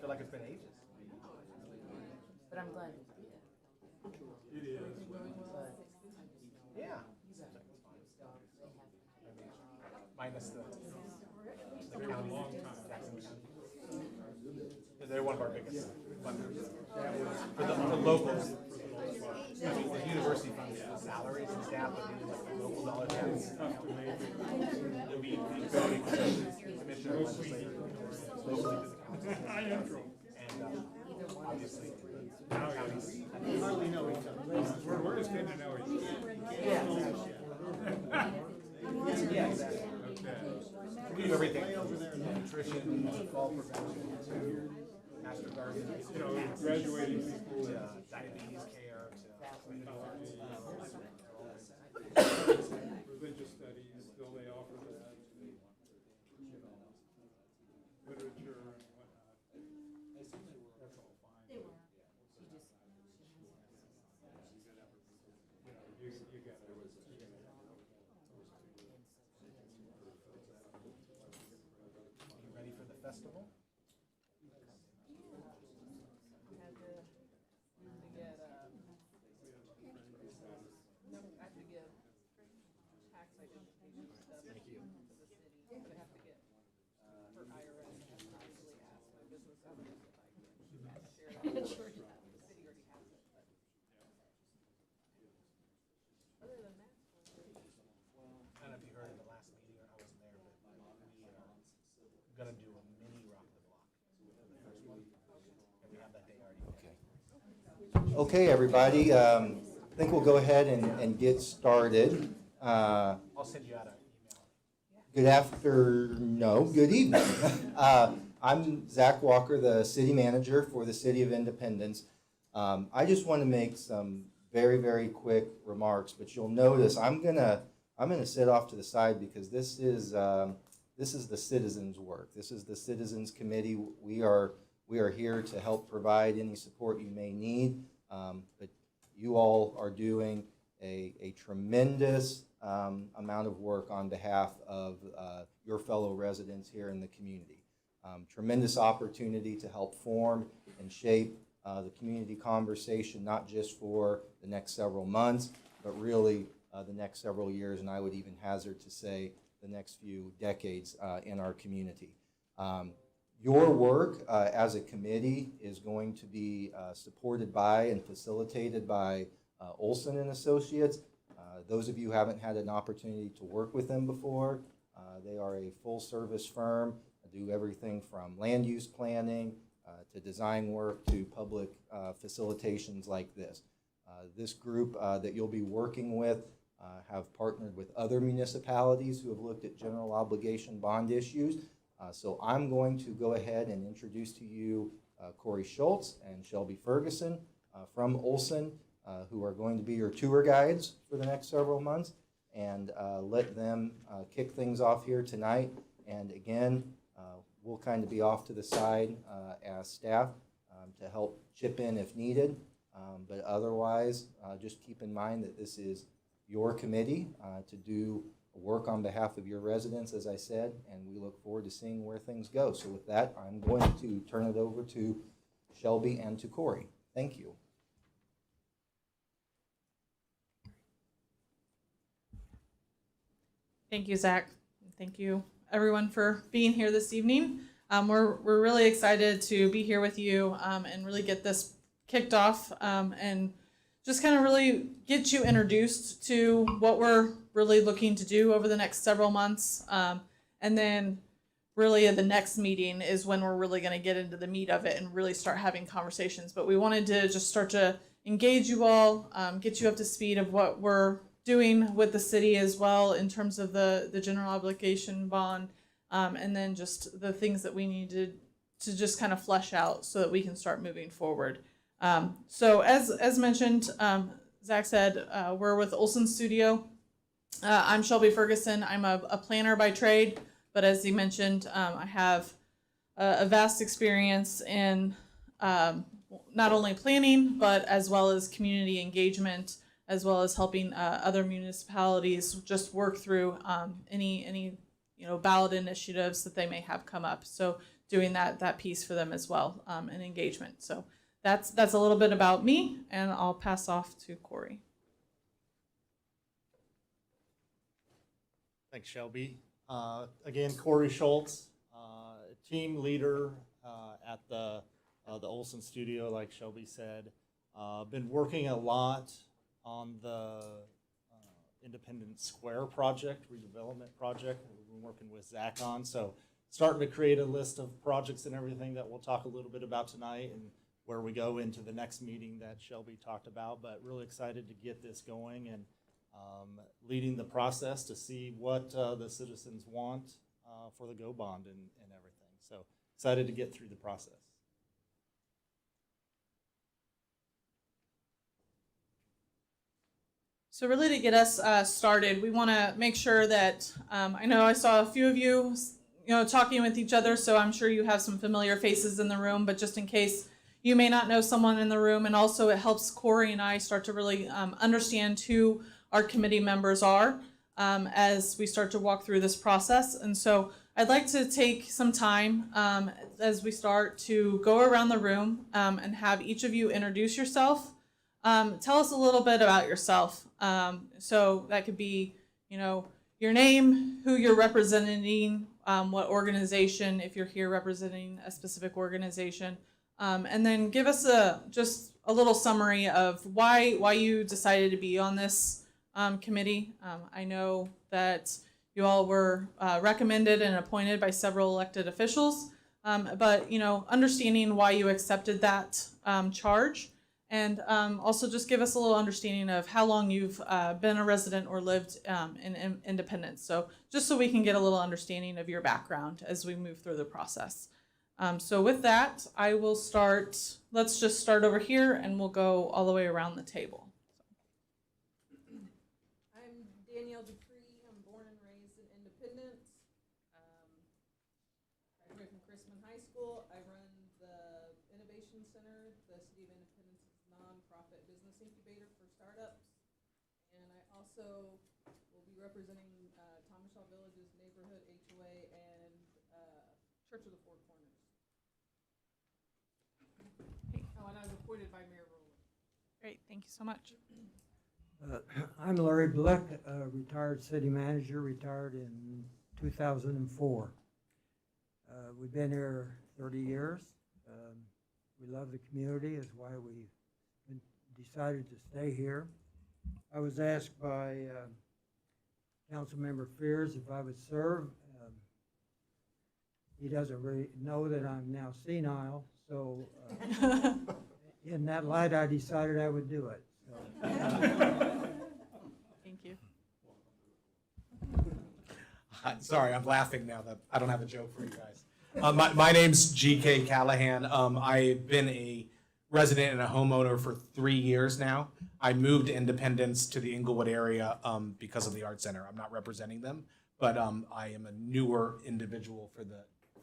feel like it's been ages. But I'm glad. It is. Yeah. Minus the county, Jackson County. They're one of our biggest funders. For the locals, the university funds the salaries and staff, but they do like the local dollar tax. You'll be voting commissioner, legislator, locally to the council. And obviously, counties. Hardly know each other. We're just getting to know each other. Yeah, exactly. Okay. We do everything from nutrition, fall prevention, to master garden, You know, graduating people. to diabetes care, to Religious studies, still they offer that. Literature and whatnot. That's all fine. You got you ready for the festival? I don't know if you heard in the last meeting, or I wasn't there, but we are gonna do a mini rock the block for the first one. And we have that day already. Okay, everybody, I think we'll go ahead and get started. I'll send you out an email. Good afternoon, good evening. I'm Zach Walker, the city manager for the City of Independence. I just want to make some very, very quick remarks, but you'll notice I'm gonna sit off to the side because this is the citizens' work. This is the Citizens Committee. We are here to help provide any support you may need, but you all are doing a tremendous amount of work on behalf of your fellow residents here in the community. Tremendous opportunity to help form and shape the community conversation, not just for the next several months, but really the next several years, and I would even hazard to say the next few decades in our community. Your work as a committee is going to be supported by and facilitated by Olson and Associates. Those of you who haven't had an opportunity to work with them before, they are a full-service firm, do everything from land use planning to design work to public facilitations like this. This group that you'll be working with have partnered with other municipalities who have looked at general obligation bond issues. So I'm going to go ahead and introduce to you Corey Schultz and Shelby Ferguson from Olson, who are going to be your tour guides for the next several months, and let them kick things off here tonight. And again, we'll kind of be off to the side as staff to help chip in if needed. But otherwise, just keep in mind that this is your committee to do work on behalf of your residents, as I said, and we look forward to seeing where things go. So with that, I'm going to turn it over to Shelby and to Corey. Thank you. Thank you, Zach. Thank you, everyone, for being here this evening. We're really excited to be here with you and really get this kicked off and just kind of really get you introduced to what we're really looking to do over the next several months. And then really the next meeting is when we're really going to get into the meat of it and really start having conversations. But we wanted to just start to engage you all, get you up to speed of what we're doing with the city as well in terms of the general obligation bond, and then just the things that we need to just kind of flesh out so that we can start moving forward. So as mentioned, Zach said, we're with Olson Studio. I'm Shelby Ferguson. I'm a planner by trade, but as he mentioned, I have a vast experience in not only planning, but as well as community engagement, as well as helping other municipalities just work through any ballot initiatives that they may have come up. So doing that piece for them as well, and engagement. So that's a little bit about me, and I'll pass off to Corey. Thanks, Shelby. Again, Corey Schultz, team leader at the Olson Studio, like Shelby said. Been working a lot on the Independence Square project, redevelopment project. We've been working with Zach on, so starting to create a list of projects and everything that we'll talk a little bit about tonight and where we go into the next meeting that Shelby talked about. But really excited to get this going and leading the process to see what the citizens want for the GO bond and everything. So excited to get through the process. So really to get us started, we want to make sure that, I know I saw a few of you, talking with each other, so I'm sure you have some familiar faces in the room, but just in case you may not know someone in the room, and also it helps Corey and I start to really understand who our committee members are as we start to walk through this process. And so I'd like to take some time as we start to go around the room and have each of you introduce yourself. Tell us a little bit about yourself. So that could be, your name, who you're representing, what organization, if you're here representing a specific organization, and then give us just a little summary of why you decided to be on this committee. I know that you all were recommended and appointed by several elected officials, but understanding why you accepted that charge. And also just give us a little understanding of how long you've been a resident or lived in Independence. So just so we can get a little understanding of your background as we move through the process. So with that, I will start, let's just start over here and we'll go all the way around the table. I'm Danielle Dupree. I'm born and raised in Independence. Graduated from Chrisman High School. I run the Innovation Center, the City of Independence's nonprofit business incubator for startups. And I also will be representing Thomas Shaw Village's neighborhood HOA and Church of the Four Corners. Oh, and I was appointed by Mayor Rowland. Great, thank you so much. I'm Larry Blick, retired city manager, retired in 2004. We've been here 30 years. We love the community, is why we decided to stay here. I was asked by Councilmember Fears if I would serve. He doesn't really know that I'm now senile, so in that light, I decided I would do it. So. Thank you. Sorry, I'm laughing now that I don't have a joke for you guys. My name's G.K. Callahan. I've been a resident and a homeowner for 3 years now. I moved to Independence to the Inglewood area because of the Art Center. I'm not representing them, but I am a newer individual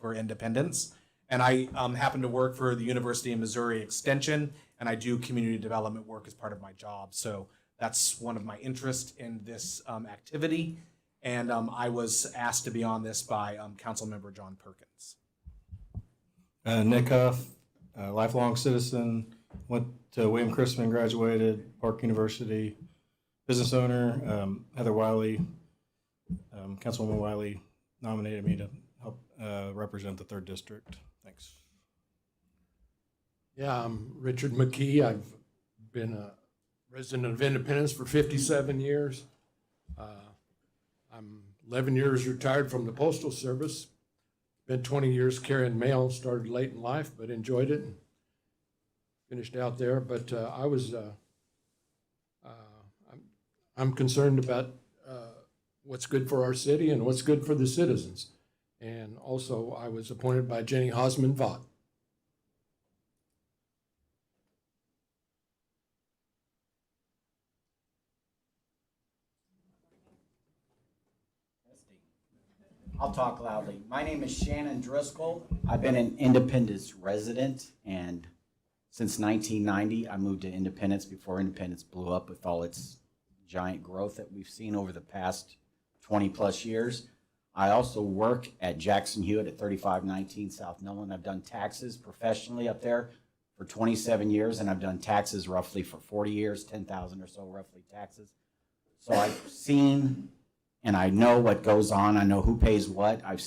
for Independence. And I happen to work for the University of Missouri Extension, and I do community development work as part of my job. So that's one of my interests in this activity. And I was asked to be on this by Councilmember John Perkins. Nick Huff, lifelong citizen, went to William Chrisman, graduated, Park University, business owner. Heather Wiley, Councilwoman Wiley nominated me to help represent the 3rd District. Thanks. Yeah, I'm Richard McKee. I've been a resident of Independence for 57 years. I'm 11 years retired from the Postal Service. Been 20 years carrying mail, started late in life, but enjoyed it. Finished out there, but I'm concerned about what's good for our city and what's good for the citizens. And also, I was appointed by Jenny Hosman Vaught. I'll talk loudly. My name is Shannon Driscoll. I've been an Independence resident, and since 1990, I moved to Independence before Independence blew up with all its giant growth that we've seen over the past 20 plus years. I also work at Jackson Hewitt at 3519 South Nolan. I've done taxes professionally up there for 27 years, and I've done taxes roughly for 40 years, 10,000 or so roughly taxes. So I've seen and I know what goes on. I know who pays what. I've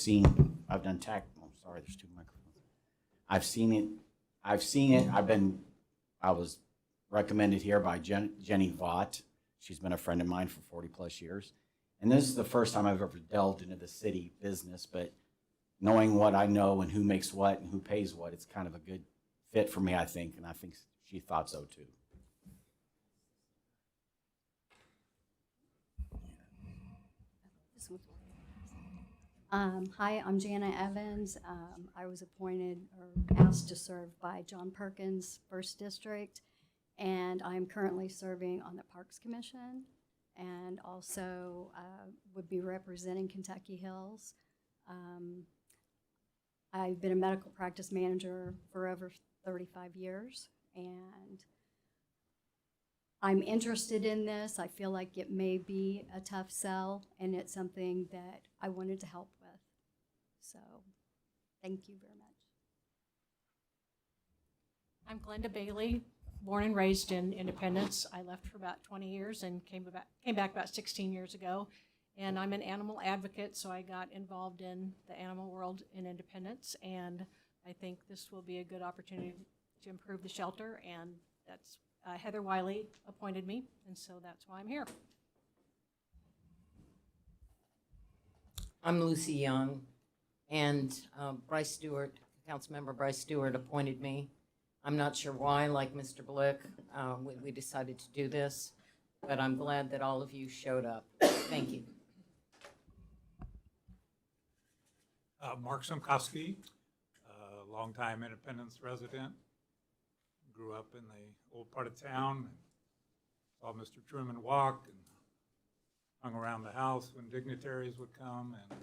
done tax, oh, sorry, there's two microphones. I've seen it. I was recommended here by Jenny Vaught. She's been a friend of mine for 40 plus years. And this is the first time I've ever delved into the city business, but knowing what I know and who makes what and who pays what, it's kind of a good fit for me, I think, and I think she thought so too. Hi, I'm Jana Evans. I was appointed or asked to serve by John Perkins, 1st District, and I'm currently serving on the Parks Commission and also would be representing Kentucky Hills. I've been a medical practice manager for over 35 years, and I'm interested in this. I feel like it may be a tough sell, and it's something that I wanted to help with. So, thank you very much. I'm Glenda Bailey, born and raised in Independence. I left for about 20 years and came back about 16 years ago. And I'm an animal advocate, so I got involved in the animal world in Independence. And I think this will be a good opportunity to improve the shelter. And that's Heather Wiley appointed me, and so that's why I'm here. I'm Lucy Young, and Bryce Stewart, Councilmember Bryce Stewart appointed me. I'm not sure why, like Mr. Blick, we decided to do this, but I'm glad that all of you showed up. Thank you. Mark Simkowski, longtime Independence resident. Grew up in the old part of town, saw Mr. Truman walk, and hung around the house when dignitaries would come, and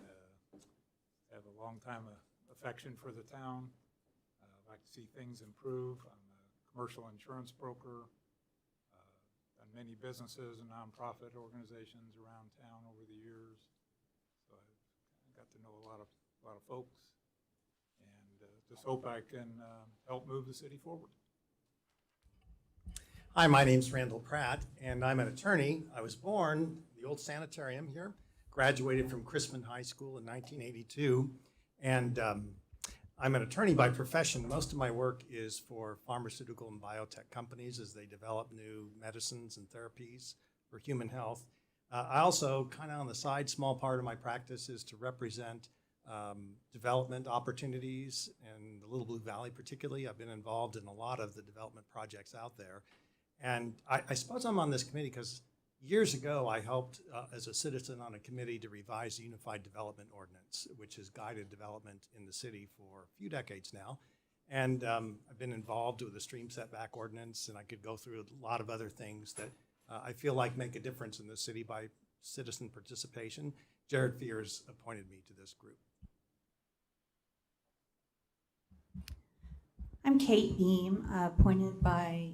have a long time affection for the town. Like to see things improve. I'm a commercial insurance broker, done many businesses and nonprofit organizations around town over the years. So I've got to know a lot of folks, and just hope I can help move the city forward. Hi, my name's Randall Pratt, and I'm an attorney. I was born in the old sanitarium here, graduated from Chrisman High School in 1982, and I'm an attorney by profession. Most of my work is for pharmaceutical and biotech companies as they develop new medicines and therapies for human health. I also, kind of on the side, small part of my practice is to represent development opportunities in the Little Blue Valley particularly. I've been involved in a lot of the development projects out there. And I suppose I'm on this committee because years ago I helped as a citizen on a committee to revise the Unified Development Ordinance, which has guided development in the city for a few decades now. And I've been involved with the stream setback ordinance, and I could go through a lot of other things that I feel like make a difference in the city by citizen participation. Jared Fears appointed me to this group. I'm Kate Beam, appointed by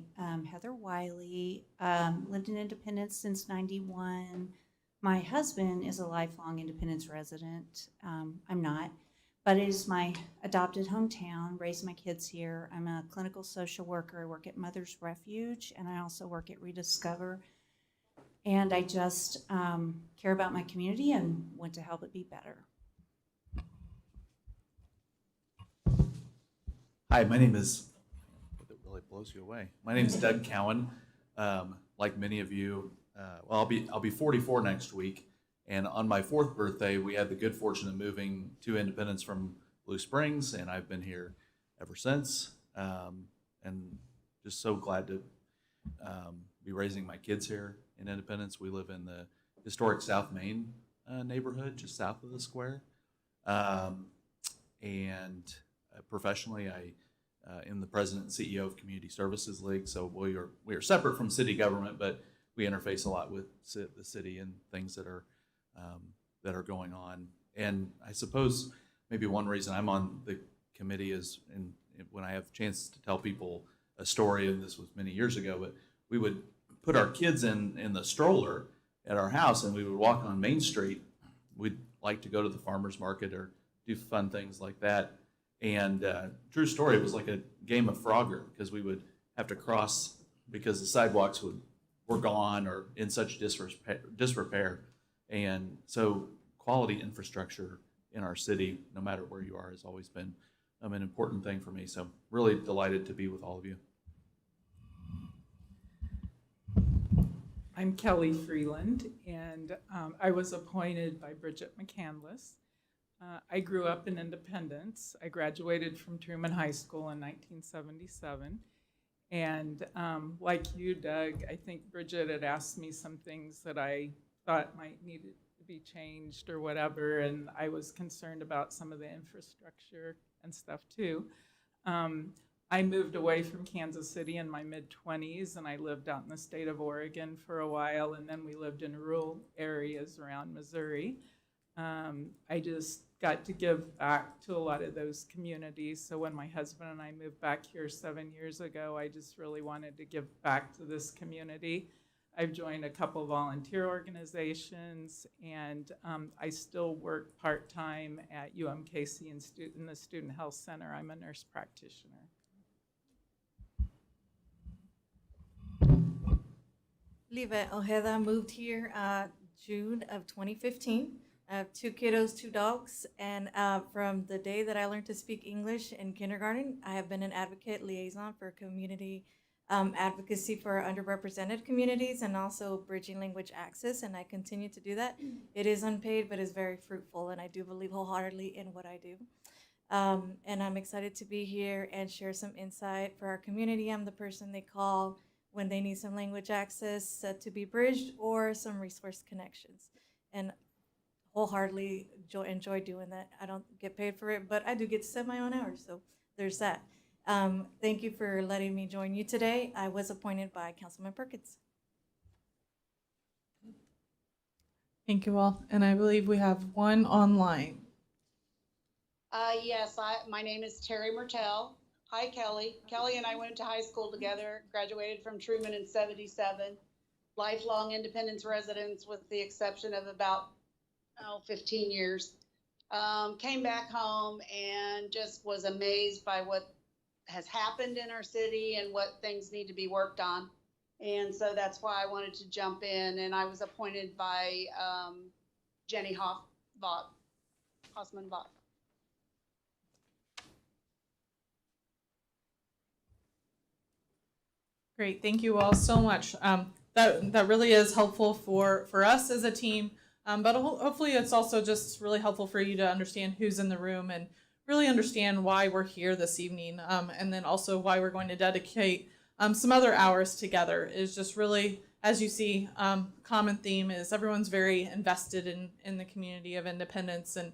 Heather Wiley, lived in Independence since '91. My husband is a lifelong Independence resident. I'm not, but it is my adopted hometown, raised my kids here. I'm a clinical social worker. I work at Mother's Refuge, and I also work at Rediscover. And I just care about my community and want to help it be better. Hi, my name is, it really blows you away. My name is Doug Cowan. Like many of you, well, I'll be 44 next week. And on my 4th birthday, we had the good fortune of moving to Independence from Blue Springs, and I've been here ever since. And just so glad to be raising my kids here in Independence. We live in the historic South Main neighborhood, just south of the square. And professionally, I am the president and CEO of Community Services League. So we are separate from city government, but we interface a lot with the city and things that are going on. And I suppose maybe one reason I'm on the committee is when I have a chance to tell people a story, and this was many years ago, but we would put our kids in the stroller at our house, and we would walk on Main Street. We'd like to go to the farmer's market or do fun things like that. And true story, it was like a game of Frogger, because we would have to cross because the sidewalks were gone or in such disrepair. And so quality infrastructure in our city, no matter where you are, has always been an important thing for me. So really delighted to be with all of you. I'm Kelly Freeland, and I was appointed by Bridget McCandless. I grew up in Independence. I graduated from Truman High School in 1977. And like you, Doug, I think Bridget had asked me some things that I thought might need to be changed or whatever, and I was concerned about some of the infrastructure and stuff too. I moved away from Kansas City in my mid-20s, and I lived out in the state of Oregon for a while, and then we lived in rural areas around Missouri. I just got to give back to a lot of those communities. So when my husband and I moved back here 7 years ago, I just really wanted to give back to this community. I've joined a couple volunteer organizations, and I still work part-time at UMKC in the Student Health Center. I'm a nurse practitioner. Livette Ojeda moved here June of 2015. I have 2 kiddos, 2 dogs, and from the day that I learned to speak English in kindergarten, I have been an advocate liaison for community advocacy for underrepresented communities and also bridging language access, and I continue to do that. It is unpaid, but is very fruitful, and I do believe wholeheartedly in what I do. And I'm excited to be here and share some insight for our community. I'm the person they call when they need some language access to be bridged or some resource connections. And wholeheartedly enjoy doing that. I don't get paid for it, but I do get to set my own hours, so there's that. Thank you for letting me join you today. I was appointed by Councilman Perkins. Thank you all, and I believe we have one online. Yes, my name is Terry Mertel. Hi, Kelly. Kelly and I went to high school together, graduated from Truman in '77. Lifelong Independence residents with the exception of about 15 years. Came back home and just was amazed by what has happened in our city and what things need to be worked on. And so that's why I wanted to jump in, and I was appointed by Jenny Hausman-Vaught. Great, thank you all so much. That really is helpful for us as a team, but hopefully it's also just really helpful for you to understand who's in the room and really understand why we're here this evening, and then also why we're going to dedicate some other hours together. Is just really, as you see, common theme is everyone's very invested in the community of Independence, and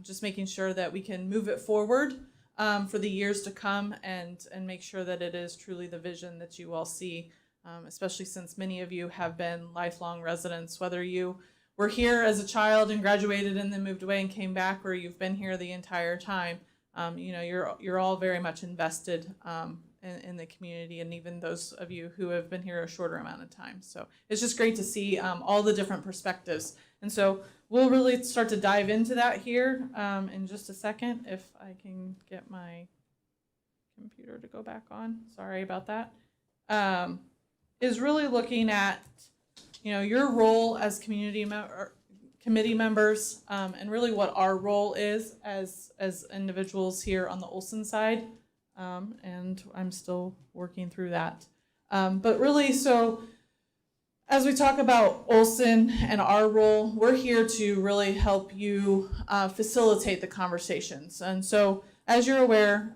just making sure that we can move it forward for the years to come and make sure that it is truly the vision that you all see, especially since many of you have been lifelong residents, whether you were here as a child and graduated and then moved away and came back, or you've been here the entire time. You're all very much invested in the community, and even those of you who have been here a shorter amount of time. So it's just great to see all the different perspectives. And so we'll really start to dive into that here in just a second, if I can get my computer to go back on. Sorry about that. Is really looking at your role as committee members, and really what our role is as individuals here on the Olson side. And I'm still working through that. But really, so as we talk about Olson and our role, we're here to really help you facilitate the conversations. And so, as you're aware,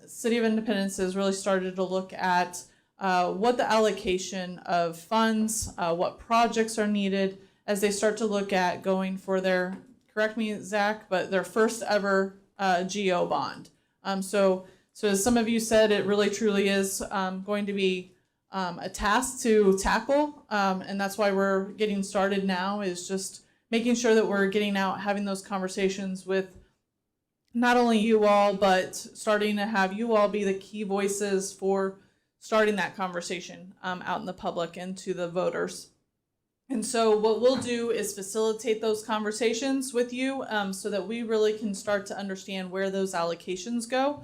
City of Independence has really started to look at what the allocation of funds, what projects are needed as they start to look at going for their, correct me, Zach, but their first ever GO bond. So as some of you said, it really truly is going to be a task to tackle, and that's why we're getting started now, is just making sure that we're getting out, having those conversations with not only you all, but starting to have you all be the key voices for starting that conversation out in the public and to the voters. And so what we'll do is facilitate those conversations with you so that we really can start to understand where those allocations go.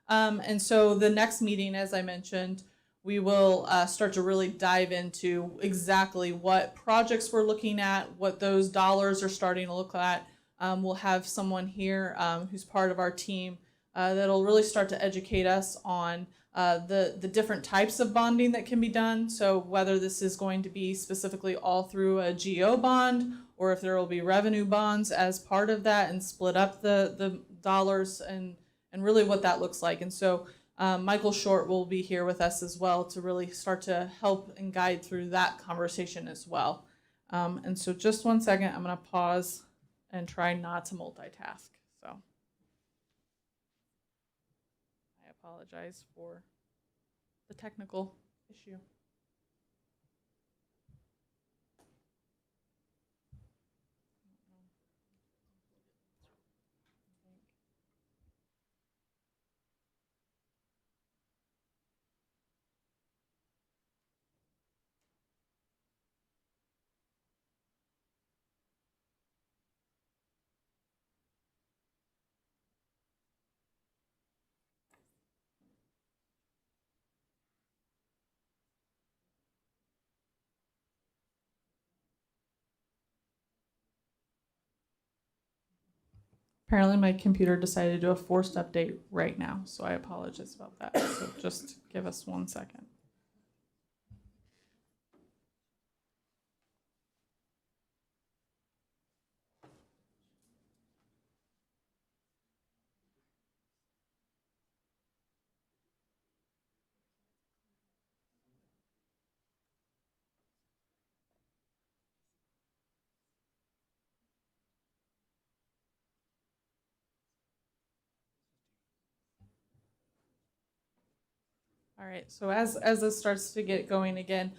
And so the next meeting, as I mentioned, we will start to really dive into exactly what projects we're looking at, what those dollars are starting to look at. We'll have someone here who's part of our team that'll really start to educate us on the different types of bonding that can be done. So whether this is going to be specifically all through a GO bond, or if there will be revenue bonds as part of that and split up the dollars and really what that looks like. And so Michael Short will be here with us as well to really start to help and guide through that conversation as well. And so just one second, I'm going to pause and try not to multitask. So I apologize for the technical issue. Apparently my computer decided to do a forced update right now, so I apologize about that. So just give us 1 second. All right, so as this starts to get going again,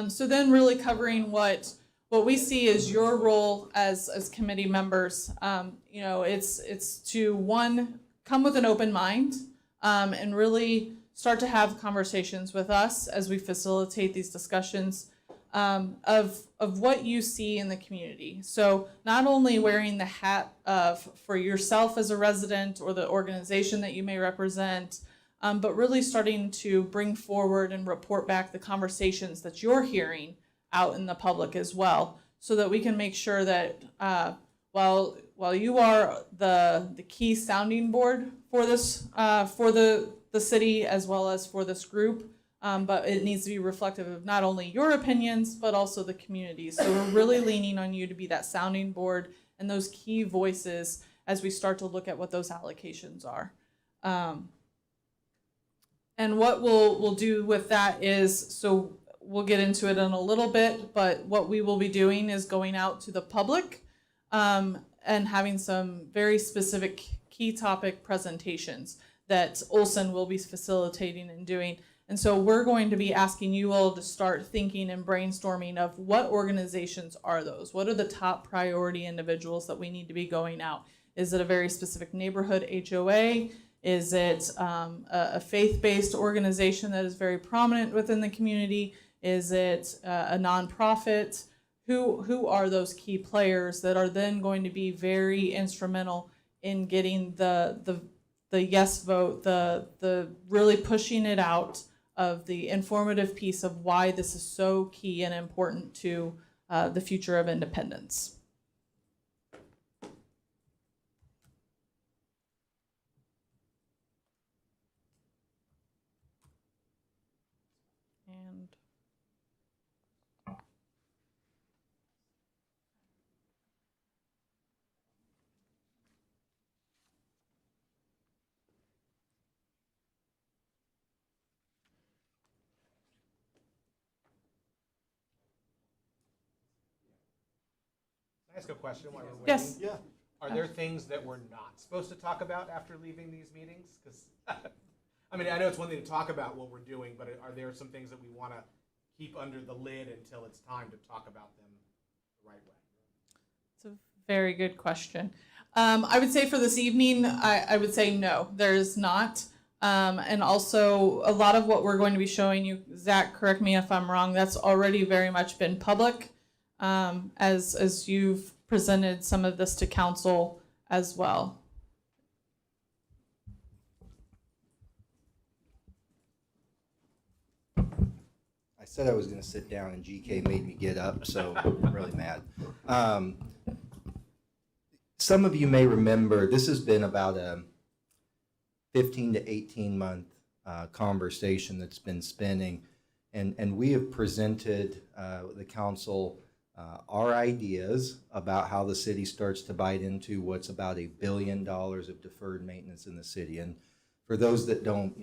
so then really covering what we see as your role as committee members, you know, it's to, one, come with an open mind and really start to have conversations with us as we facilitate these discussions of what you see in the community. So not only wearing the hat of for yourself as a resident or the organization that you may represent, but really starting to bring forward and report back the conversations that you're hearing out in the public as well, so that we can make sure that while you are the key sounding board for this for the city as well as for this group, but it needs to be reflective of not only your opinions but also the community. So we're really leaning on you to be that sounding board and those key voices as we start to look at what those allocations are. And what we'll do with that is, so we'll get into it in a little bit, but what we will be doing is going out to the public and having some very specific key topic presentations that Olson will be facilitating and doing. And so we're going to be asking you all to start thinking and brainstorming of what organizations are those? What are the top priority individuals that we need to be going out? Is it a very specific neighborhood HOA? Is it a faith-based organization that is very prominent within the community? Is it a nonprofit? Who are those key players that are then going to be very instrumental in getting the yes vote, the really pushing it out of the informative piece of why this is so key and important to the future of independence? And Can I ask a question while we're waiting? Yes. Yeah. Are there things that we're not supposed to talk about after leaving these meetings? Because, I mean, I know it's one thing to talk about what we're doing, but are there some things that we want to keep under the lid until it's time to talk about them the right way? it's a very good question. I would say for this evening, I would say no, there is not. And also, a lot of what we're going to be showing you, Zach, correct me if I'm wrong, that's already very much been public. as you've presented some of this to council as well. I said I was going to sit down, and GK made me get up, so I'm really mad. Some of you may remember, this has been about a 15 to 18 month conversation that's been spinning, and we have presented the council our ideas about how the city starts to bite into what's about $1 billion of deferred maintenance in the city. And for those that don't,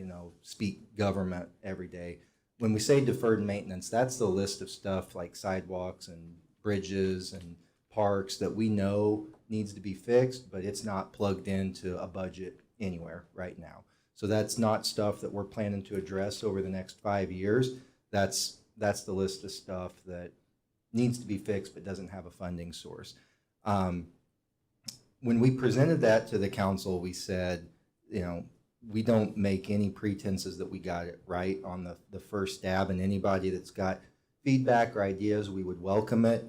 speak government every day, when we say deferred maintenance, that's the list of stuff like sidewalks and bridges and parks that we know needs to be fixed, but it's not plugged into a budget anywhere right now. So that's not stuff that we're planning to address over the next 5 years. That's the list of stuff that needs to be fixed but doesn't have a funding source. When we presented that to the council, we said, we don't make any pretenses that we got it right on the first stab, and anybody that's got feedback or ideas, we would welcome it.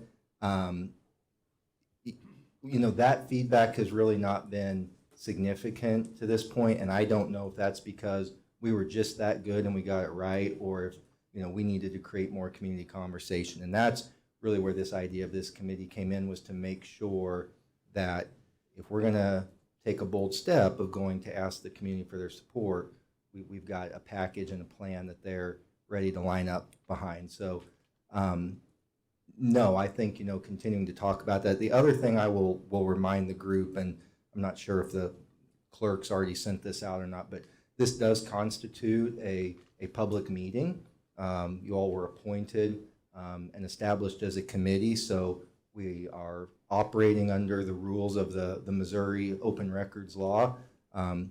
That feedback has really not been significant to this point, and I don't know if that's because we were just that good and we got it right, or if we needed to create more community conversation. And that's really where this idea of this committee came in, was to make sure that if we're going to take a bold step of going to ask the community for their support, we've got a package and a plan that they're ready to line up behind. So no, I think, continuing to talk about that. The other thing I will remind the group, and I'm not sure if the clerk's already sent this out or not, but this does constitute a public meeting. You all were appointed and established as a committee, so we are operating under the rules of the Missouri Open Records Law.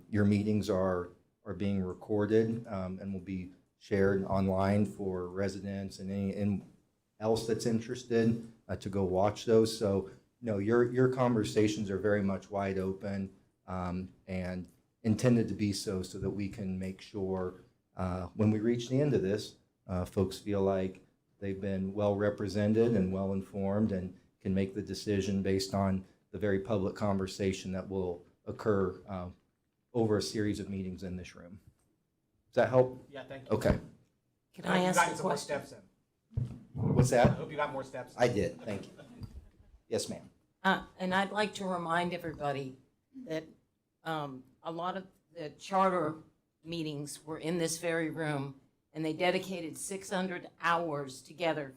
Your meetings are being recorded and will be shared online for residents and any else that's interested to go watch those. So no, your conversations are very much wide open and intended to be so that we can make sure when we reach the end of this, folks feel like they've been well represented and well informed and can make the decision based on the very public conversation that will occur over a series of meetings in this room. Does that help? Yeah, thank you. Okay. Can I ask a some more question? steps in. What's that? I hope you got more steps in. I did. Thank you. Yes, ma'am. And I'd like to remind everybody that a lot of the charter meetings were in this very room, and they dedicated 600 hours together.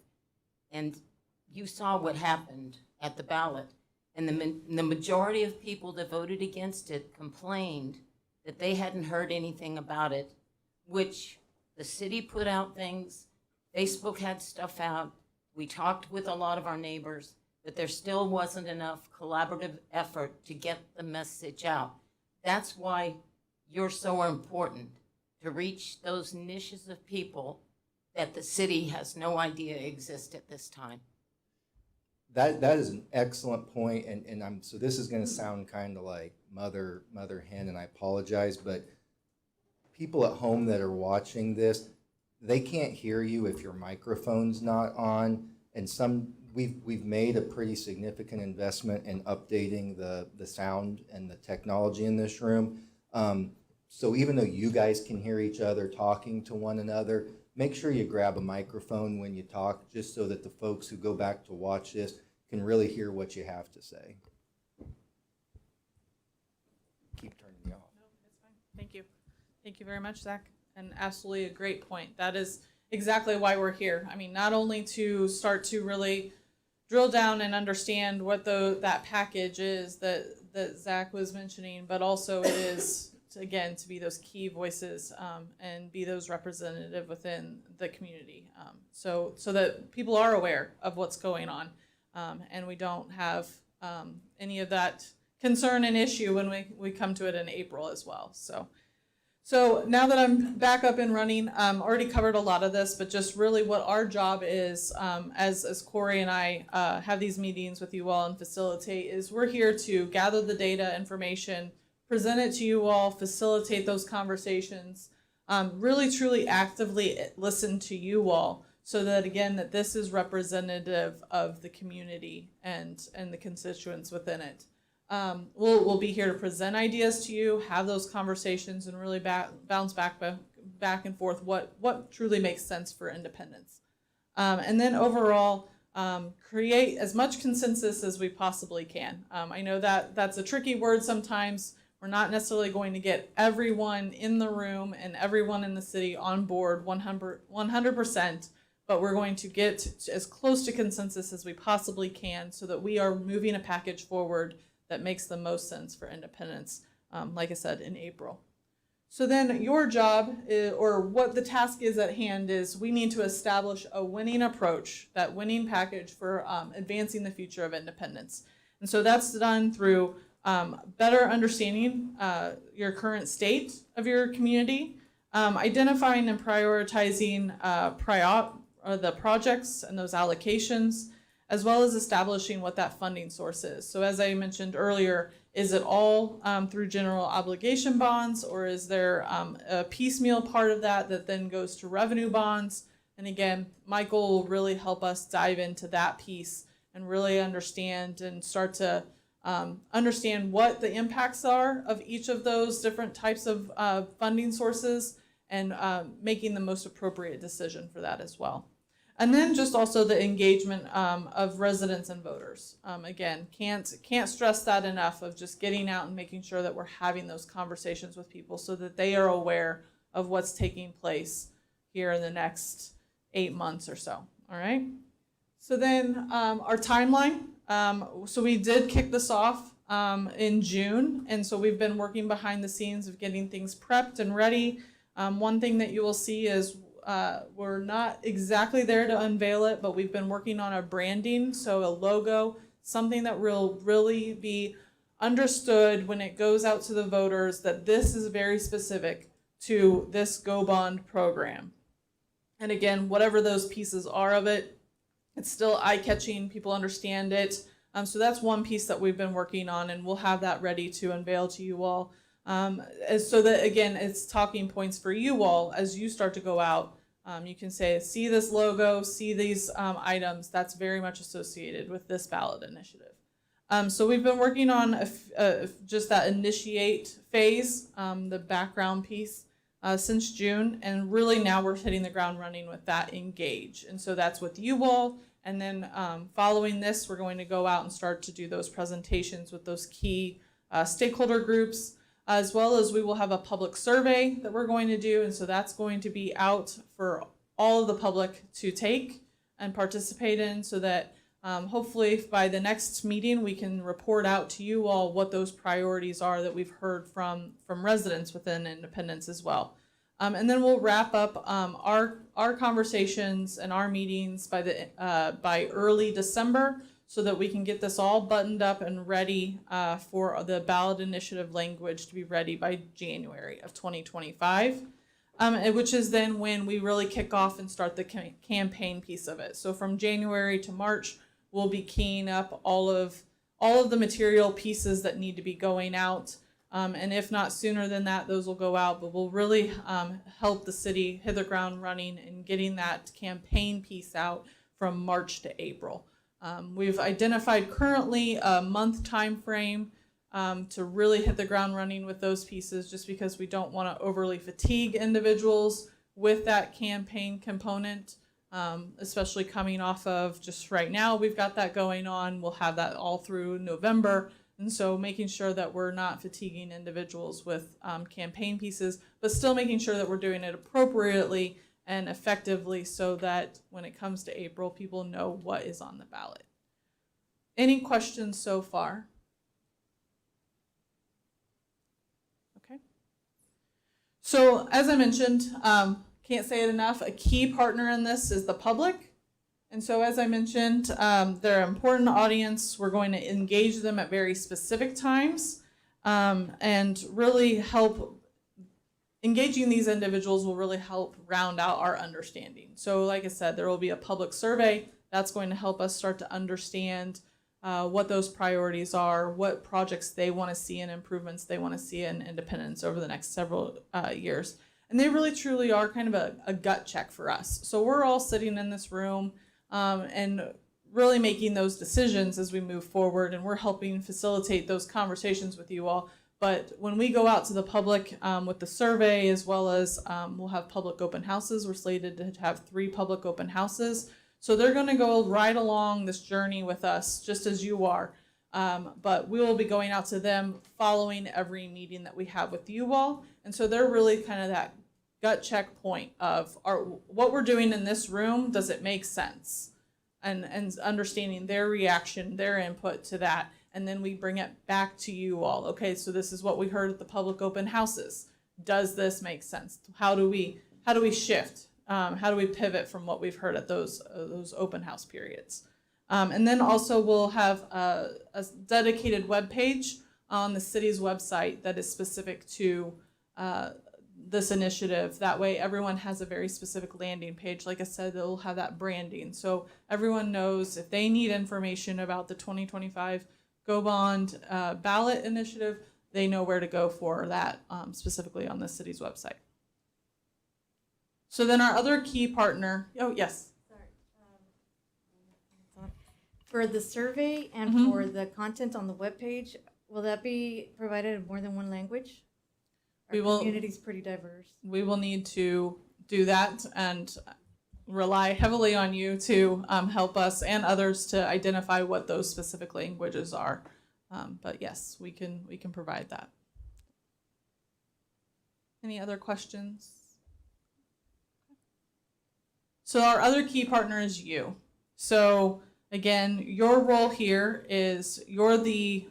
And you saw what happened at the ballot. And the majority of people that voted against it complained that they hadn't heard anything about it, which the city put out things, Facebook had stuff out, we talked with a lot of our neighbors, but there still wasn't enough collaborative effort to get the message out. That's why you're so important, to reach those niches of people that the city has no idea exist at this time. That is an excellent point, and so this is going to sound kind of like mother hen, and I apologize, but people at home that are watching this, they can't hear you if your microphone's not on, and we've made a pretty significant investment in updating the sound and the technology in this room. So even though you guys can hear each other talking to one another, make sure you grab a microphone when you talk, just so that the folks who go back to watch this can really hear what you have to say. Keep turning me off. No, it's fine. Thank you. Thank you very much, Zach. And absolutely a great point. That is exactly why we're here. I mean, not only to start to really drill down and understand what that package is that Zach was mentioning, but also it is, again, to be those key voices and be those representative within the community, so that people are aware of what's going on, and we don't have any of that concern and issue when we come to it in April as well. So now that I'm back up and running, already covered a lot of this, but just really what our job is, as Corey and I have these meetings with you all and facilitate, is we're here to gather the data, information, present it to you all, facilitate those conversations, really truly actively listen to you all so that again, that this is representative of the community and the constituents within it. We'll be here to present ideas to you, have those conversations, and really bounce back and forth what truly makes sense for independence. And then overall, create as much consensus as we possibly can. I know that that's a tricky word sometimes. We're not necessarily going to get everyone in the room and everyone in the city on board 100%, but we're going to get as close to consensus as we possibly can so that we are moving a package forward that makes the most sense for independence, like I said, in April. So then your job, or what the task is at hand, is we need to establish a winning approach, that winning package for advancing the future of independence. And so that's done through better understanding your current state of your community, identifying and prioritizing the projects and those allocations, as well as establishing what that funding source is. So as I mentioned earlier, is it all through general obligation bonds, or is there a piecemeal part of that then goes to revenue bonds? And again, Michael will really help us dive into that piece and really understand and start to understand what the impacts are of each of those different types of funding sources, and making the most appropriate decision for that as well. And then just also the engagement of residents and voters. Again, can't stress that enough, of just getting out and making sure that we're having those conversations with people so that they are aware of what's taking place here in the next 8 months or so. All right. So then our timeline. So we did kick this off in June, and so we've been working behind the scenes of getting things prepped and ready. One thing that you will see is we're not exactly there to unveil it, but we've been working on a branding, so a logo, something that will really be understood when it goes out to the voters, that this is very specific to this Go Bond program. And again, whatever those pieces are of it, it's still eye-catching, people understand it. So that's one piece that we've been working on, and we'll have that ready to unveil to you all. So that, again, it's talking points for you all as you start to go out. You can say, see this logo, see these items, that's very much associated with this ballot initiative. So we've been working on just that initiate phase, the background piece, since June, and really now we're hitting the ground running with that engage. And so that's with you all, and then following this, we're going to go out and start to do those presentations with those key stakeholder groups, as well as we will have a public survey that we're going to do, and so that's going to be out for all of the public to take and participate in, so that hopefully by the next meeting we can report out to you all what those priorities are that we've heard from residents within Independence as well. And then we'll wrap up our conversations and our meetings by early December, so that we can get this all buttoned up and ready for the ballot initiative language to be ready by January of 2025, which is then when we really kick off and start the campaign piece of it. So from January to March, we'll be keying up all of the material pieces that need to be going out. And if not sooner than that, those will go out, but we'll really help the city hit the ground running and getting that campaign piece out from March to April. We've identified currently a month time frame to really hit the ground running with those pieces, just because we don't want to overly fatigue individuals with that campaign component, especially coming off of just right now. We've got that going on. We'll have that all through November. And so making sure that we're not fatiguing individuals with campaign pieces, but still making sure that we're doing it appropriately and effectively, so that when it comes to April, people know what is on the ballot. Any questions so far? Okay. So as I mentioned, can't say it enough, a key partner in this is the public. And so as I mentioned, they're an important audience. We're going to engage them at very specific times and really help. Engaging these individuals will really help round out our understanding. So like I said, there will be a public survey that's going to help us start to understand what those priorities are, what projects they want to see and improvements they want to see in Independence over the next several years. And they really truly are kind of a gut check for us. So we're all sitting in this room and really making those decisions as we move forward, and we're helping facilitate those conversations with you all. But when we go out to the public with the survey, as well as we'll have public open houses, we're slated to have 3 public open houses. So they're going to go right along this journey with us, just as you are. But we will be going out to them following every meeting that we have with you all. And so they're really kind of that gut check point of what we're doing in this room, does it make sense? And understanding their reaction, their input to that. And then we bring it back to you all. Okay, so this is what we heard at the public open houses. Does this make sense? How do we shift? How do we pivot from what we've heard at those open house periods? And then also we'll have a dedicated web page on the city's website that is specific to this initiative. That way everyone has a very specific landing page. Like I said, they'll have that branding. So everyone knows if they need information about the 2025 Go Bond ballot initiative, they know where to go for that specifically on the city's website. So then our other key partner, oh yes. For the survey and Mhm. for the content on the webpage, will that be provided in more than one language? We Our will- community's pretty diverse. We will need to do that and rely heavily on you to help us and others to identify what those specific languages are. But yes, we can provide that. Any other questions? So our other key partner is you. So again, your role here is you're the,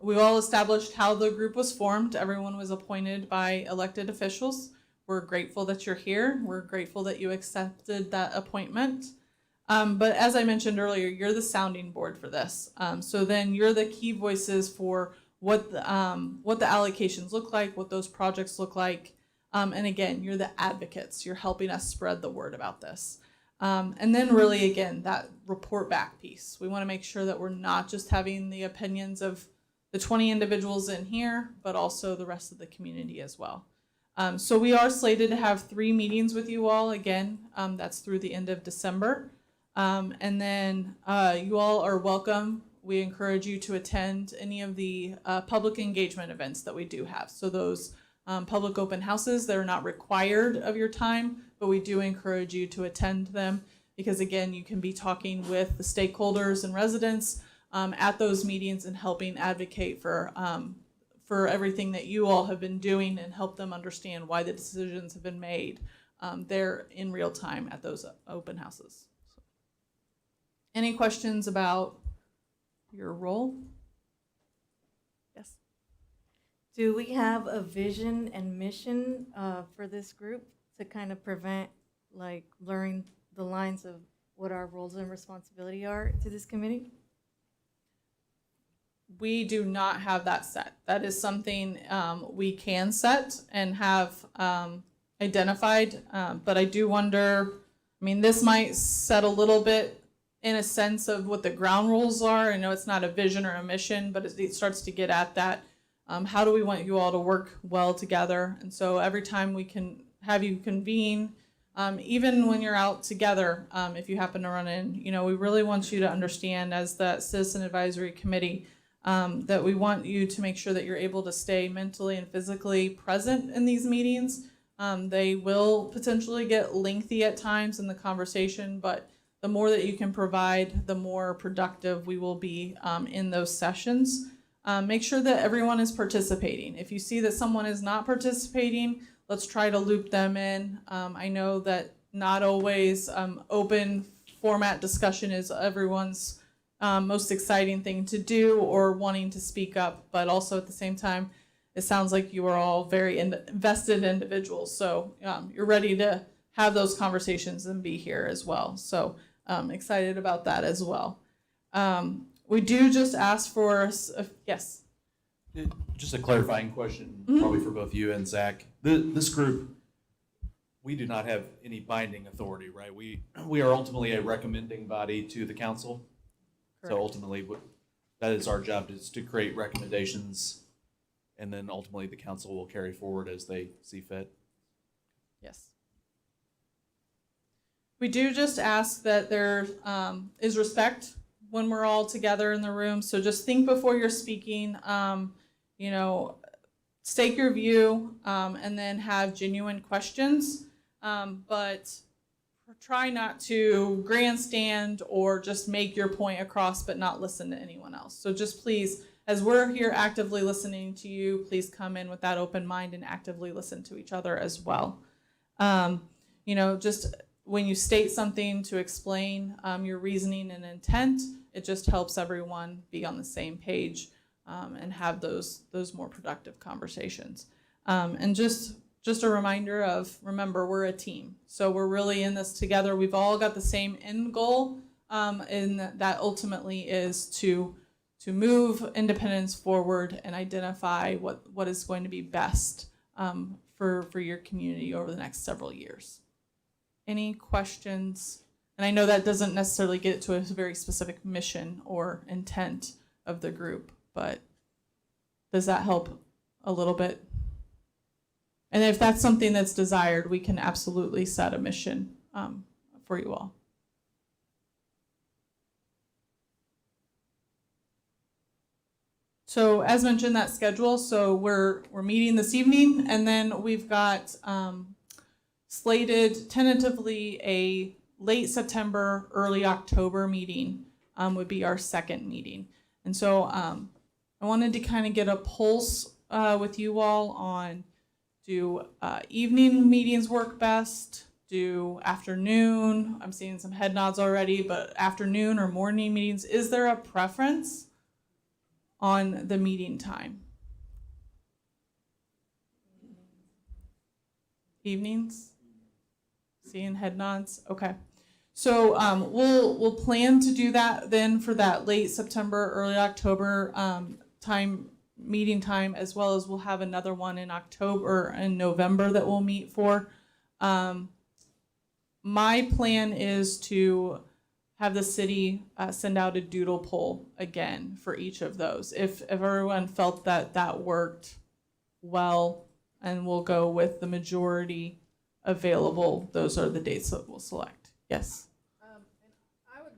we all established how the group was formed. Everyone was appointed by elected officials. We're grateful that you're here. We're grateful that you accepted that appointment. But as I mentioned earlier, you're the sounding board for this. So then you're the key voices for what the allocations look like, what those projects look like. And again, you're the advocates. You're helping us spread the word about this. And then really, again, that report back piece. We want to make sure that we're not just having the opinions of the 20 individuals in here, but also the rest of the community as well. So we are slated to have 3 meetings with you all again. That's through the end of December. And then you all are welcome. We encourage you to attend any of the public engagement events that we do have. So those public open houses, they're not required of your time, but we do encourage you to attend them because again, you can be talking with the stakeholders and residents at those meetings and helping advocate for everything that you all have been doing and help them understand why the decisions have been made there in real time at those open houses. So, any questions about your role? Yes. Do we have a vision and mission for this group to kind of prevent like blurring the lines of what our roles and responsibility are to this committee? We do not have that set. That is something we can set and have identified, but I do wonder, I mean, this might set a little bit in a sense of what the ground rules are. I know it's not a vision or a mission, but it starts to get at that. How do we want you all to work well together? And so every time we can have you convene, even when you're out together, if you happen to run in, you know, we really want you to understand as the Citizen Advisory Committee that we want you to make sure that you're able to stay mentally and physically present in these meetings. They will potentially get lengthy at times in the conversation, but the more that you can provide, the more productive we will be in those sessions. Make sure that everyone is participating. If you see that someone is not participating, let's try to loop them in. I know that not always open format discussion is everyone's most exciting thing to do or wanting to speak up, but also at the same time, it sounds like you are all very invested individuals. So you're ready to have those conversations and be here as well. So excited about that as well. We do just ask for, yes. Just a clarifying question, Mhm. probably for both you and Zach. This group, we do not have any binding authority, right? We are ultimately a recommending body to the council. Correct. So ultimately, that is our job, is to create recommendations, and then ultimately the council will carry forward as they see fit. Yes. We do just ask that there is respect when we're all together in the room. So just think before you're speaking, you know, state your view, and then have genuine questions. But try not to grandstand or just make your point across but not listen to anyone else. So just please, as we're here actively listening to you, please come in with that open mind and actively listen to each other as well. You know, just when you state something to explain your reasoning and intent, it just helps everyone be on the same page and have those more productive conversations. And just a reminder of, remember, we're a team. So we're really in this together. We've all got the same end goal, and that ultimately is to move independence forward and identify what is going to be best for your community over the next several years. Any questions? And I know that doesn't necessarily get to a very specific mission or intent of the group, but does that help a little bit? And if that's something that's desired, we can absolutely set a mission for you all. So as mentioned, that schedule, so we're meeting this evening, and then we've got slated tentatively a late September, early October meeting would be our second meeting. And so I wanted to kind of get a pulse with you all on, do evening meetings work best? Do afternoon? I'm seeing some head nods already, but afternoon or morning meetings, is there a preference on the meeting time? Evenings? Seeing head nods? Okay. So we'll plan to do that then for that late September, early October meeting time, as well as we'll have another one in October and November that we'll meet for. My plan is to have the city send out a doodle poll again for each of those. If everyone felt that worked well, and we'll go with the majority available, those are the dates that we'll select. Yes? And I would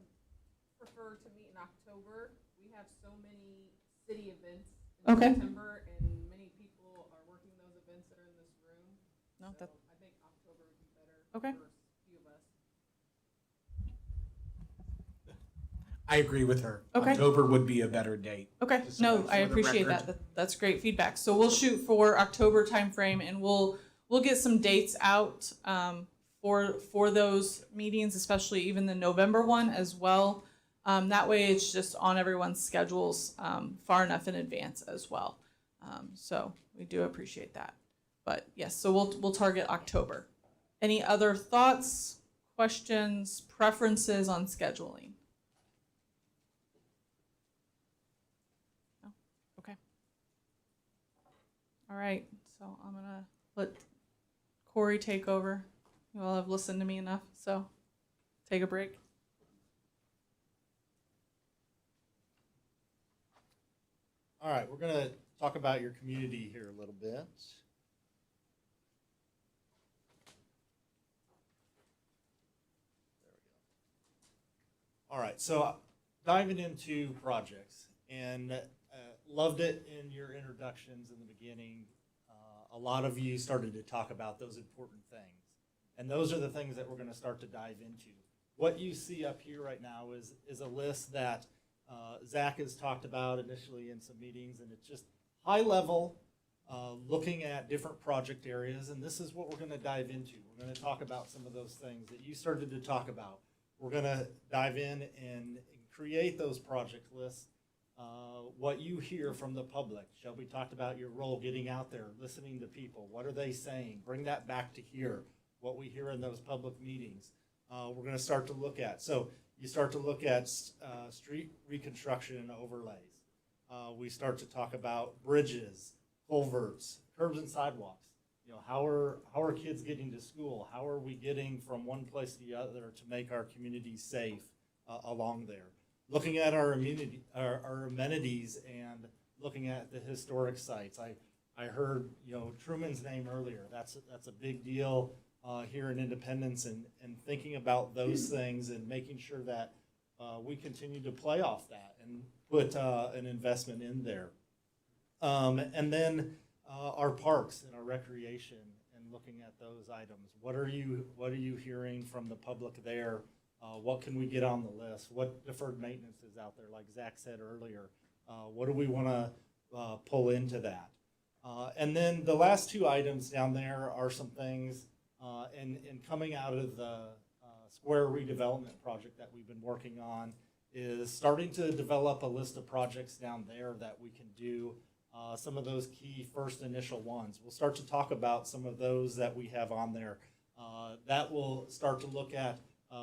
prefer to meet in October. We have so many city events in September, and many people are working those events that are in this room. No, so that, I think October would be better okay. for a few of us. I agree with her. Okay. October would be a better date. Okay, Just no, for I the appreciate record. that. That's great feedback. So we'll shoot for October timeframe, and we'll get some dates out for those meetings, especially even the November one as well. That way, it's just on everyone's schedules far enough in advance as well. So we do appreciate that. But yes, so we'll target October. Any other thoughts, questions, preferences on scheduling? No? Okay. All right, so I'm gonna let Corey take over. You all have listened to me enough, so take a break. All right, we're going to talk about your community here a little bit. All right, so diving into projects, and loved it in your introductions in the beginning. A lot of you started to talk about those important things, and those are the things that we're going to start to dive into. What you see up here right now is a list that Zach has talked about initially in some meetings, and it's just high level, looking at different project areas, and this is what we're going to dive into. We're going to talk about some of those things that you started to talk about. We're going to dive in and create those project lists, what you hear from the public. Shelby talked about your role getting out there, listening to people. What are they saying? Bring that back to here, what we hear in those public meetings. We're going to start to look at. So you start to look at street reconstruction and overlays. We start to talk about bridges, culverts, curbs and sidewalks. You know, how are kids getting to school? How are we getting from one place to the other to make our community safe along there? Looking at our amenities and looking at the historic sites. I heard, Truman's name earlier. That's a big deal here in Independence, and thinking about those things and making sure that we continue to play off that and put an investment in there. And then our parks and our recreation and looking at those items. What are you hearing from the public there? What can we get on the list? What deferred maintenance is out there, like Zach said earlier? What do we want to pull into that? And then the last two items down there are some things, and coming out of the square redevelopment project that we've been working on is starting to develop a list of projects down there that we can do. Some of those key first initial ones. We'll start to talk about some of those that we have on there. That will start to look at,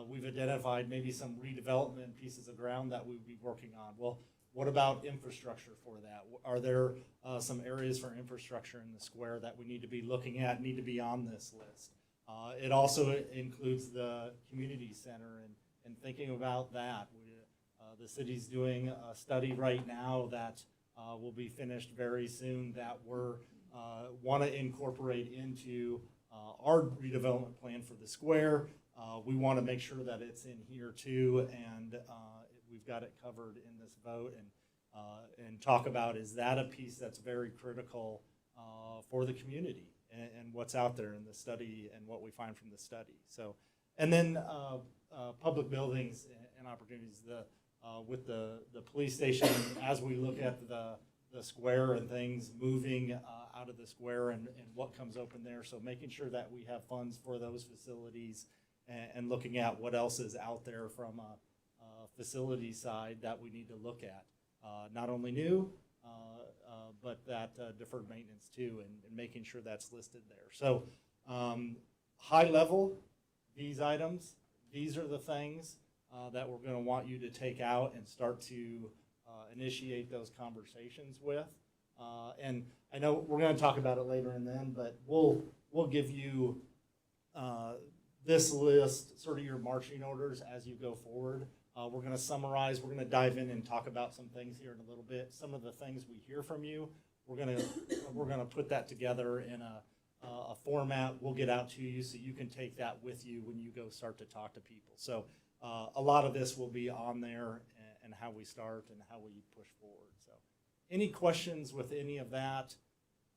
we've identified maybe some redevelopment pieces of ground that we would be working on. Well, what about infrastructure for that? Are there some areas for infrastructure in the square that we need to be looking at, need to be on this list? It also includes the community center and thinking about that. The city's doing a study right now that will be finished very soon that we're want to incorporate into our redevelopment plan for the square. We want to make sure that it's in here too, and we've got it covered in this vote, and talk about, is that a piece that's very critical for the community and what's out there in the study and what we find from the study. So, and then public buildings and opportunities. With the police station, as we look at the square and things moving out of the square and what comes open there. So making sure that we have funds for those facilities and looking at what else is out there from a facility side that we need to look at. Not only new, but that deferred maintenance too, and making sure that's listed there. So high level, these items, these are the things that we're going to want you to take out and start to initiate those conversations with. And I know we're going to talk about it later and then, but we'll give you this list, sort of your marching orders as you go forward. We're going to summarize. We're going to dive in and talk about some things here in a little bit. Some of the things we hear from you, we're going to put that together in a format we'll get out to you so you can take that with you when you go start to talk to people. So a lot of this will be on there and how we start and how we push forward. So any questions with any of that,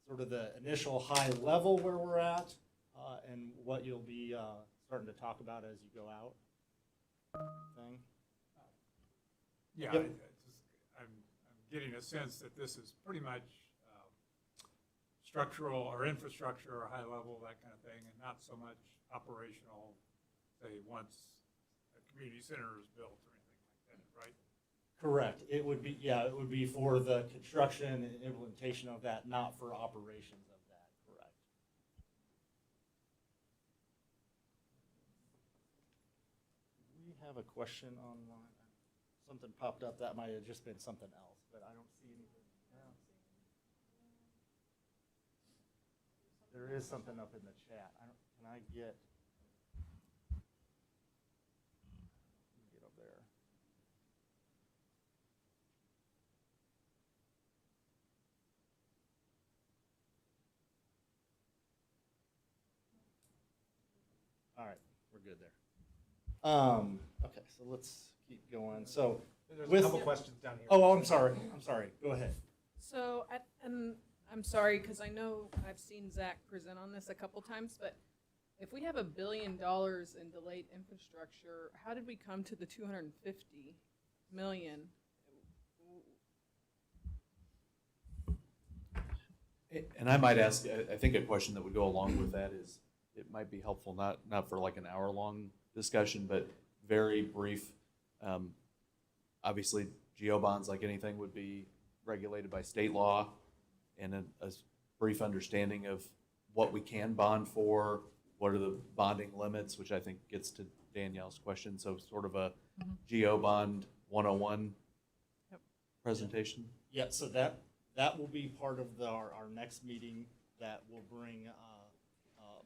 sort of the initial high level where we're at, and what you'll be starting to talk about as you go out? Thing? Yeah, Yep. I'm getting a sense that this is pretty much structural or infrastructure or high level, that kind of thing, and not so much operational, say, once a community center is built or anything like that, right? Correct. It would be, yeah, it would be for the construction and implementation of that, not for operations of that, correct. We have a question online. Something popped up, that might have just been something else, but I don't see anything. There is something up in the chat. Can I get up there? All right, we're good there. Okay, so let's keep going. So There's a couple questions down here. Oh, I'm sorry. Go ahead. So, and I'm sorry, because I know I've seen Zach present on this a couple times, but if we have $1 billion in delayed infrastructure, how did we come to the 250 million? And I might ask, I think a question that would go along with that is, it might be helpful, not for like an hour-long discussion, but very brief. Obviously, GO bonds, like anything, would be regulated by state law, and a brief understanding of what we can bond for, what are the bonding limits, which I think gets to Danielle's question. So sort of a GO bond 101 presentation. Yeah, so that will be part of our next meeting that will bring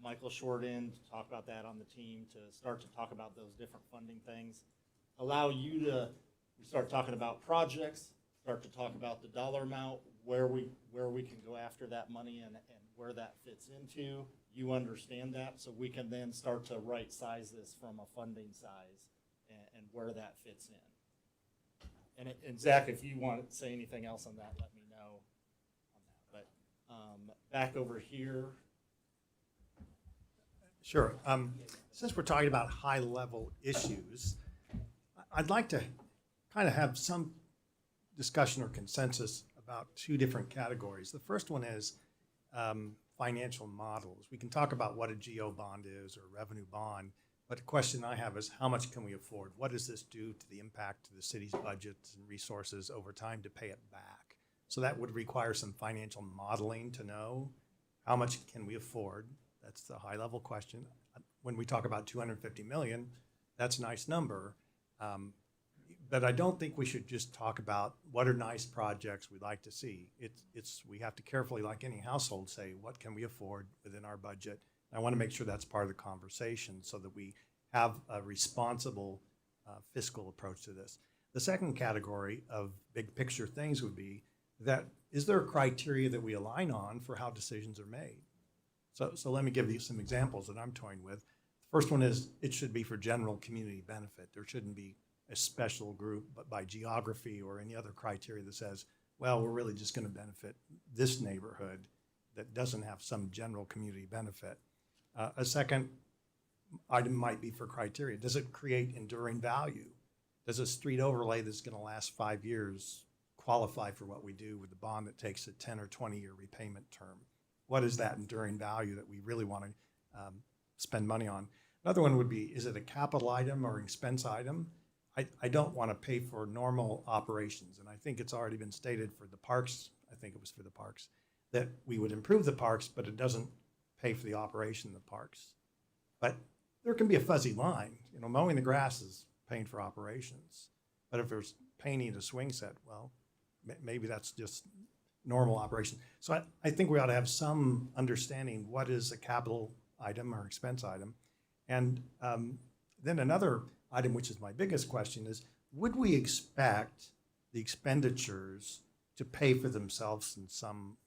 Michael Short in to talk about that on the team, to start to talk about those different funding things, allow you to start talking about projects, start to talk about the dollar amount, where we can go after that money and where that fits into. You understand that, so we can then start to right size this from a funding size and where that fits in. And Zach, if you want to say anything else on that, let me know on that. But back over here. Sure. Since we're talking about high-level issues, I'd like to kind of have some discussion or consensus about two different categories. The first one is financial models. We can talk about what a GO bond is or a revenue bond, but the question I have is how much can we afford? What does this do to the impact to the city's budgets and resources over time to pay it back? So that would require some financial modeling to know how much can we afford. That's the high-level question. When we talk about 250 million, that's a nice number. But I don't think we should just talk about what are nice projects we'd like to see. We have to carefully, like any household, say, what can we afford within our budget? And I want to make sure that's part of the conversation so that we have a responsible fiscal approach to this. The second category of big picture things would be that, is there a criteria that we align on for how decisions are made? So let me give you some examples that I'm toying with. The first one is it should be for general community benefit. There shouldn't be a special group, but by geography or any other criteria that says, well, we're really just going to benefit this neighborhood that doesn't have some general community benefit. A second item might be for criteria. Does it create enduring value? Does a street overlay that's going to last 5 years qualify for what we do with the bond that takes a 10 or 20-year repayment term? What is that enduring value that we really want to spend money on? Another one would be, is it a capital item or expense item? I don't want to pay for normal operations, and I think it's already been stated for the parks, I think it was for the parks, that we would improve the parks, but it doesn't pay for the operation of the parks. But there can be a fuzzy line. You know, mowing the grass is paying for operations. But if there's painting a swing set, well, maybe that's just normal operation. So I think we ought to have some understanding what is a capital item or expense item. And then another item, which is my biggest question, is would we expect the expenditures to pay for themselves in some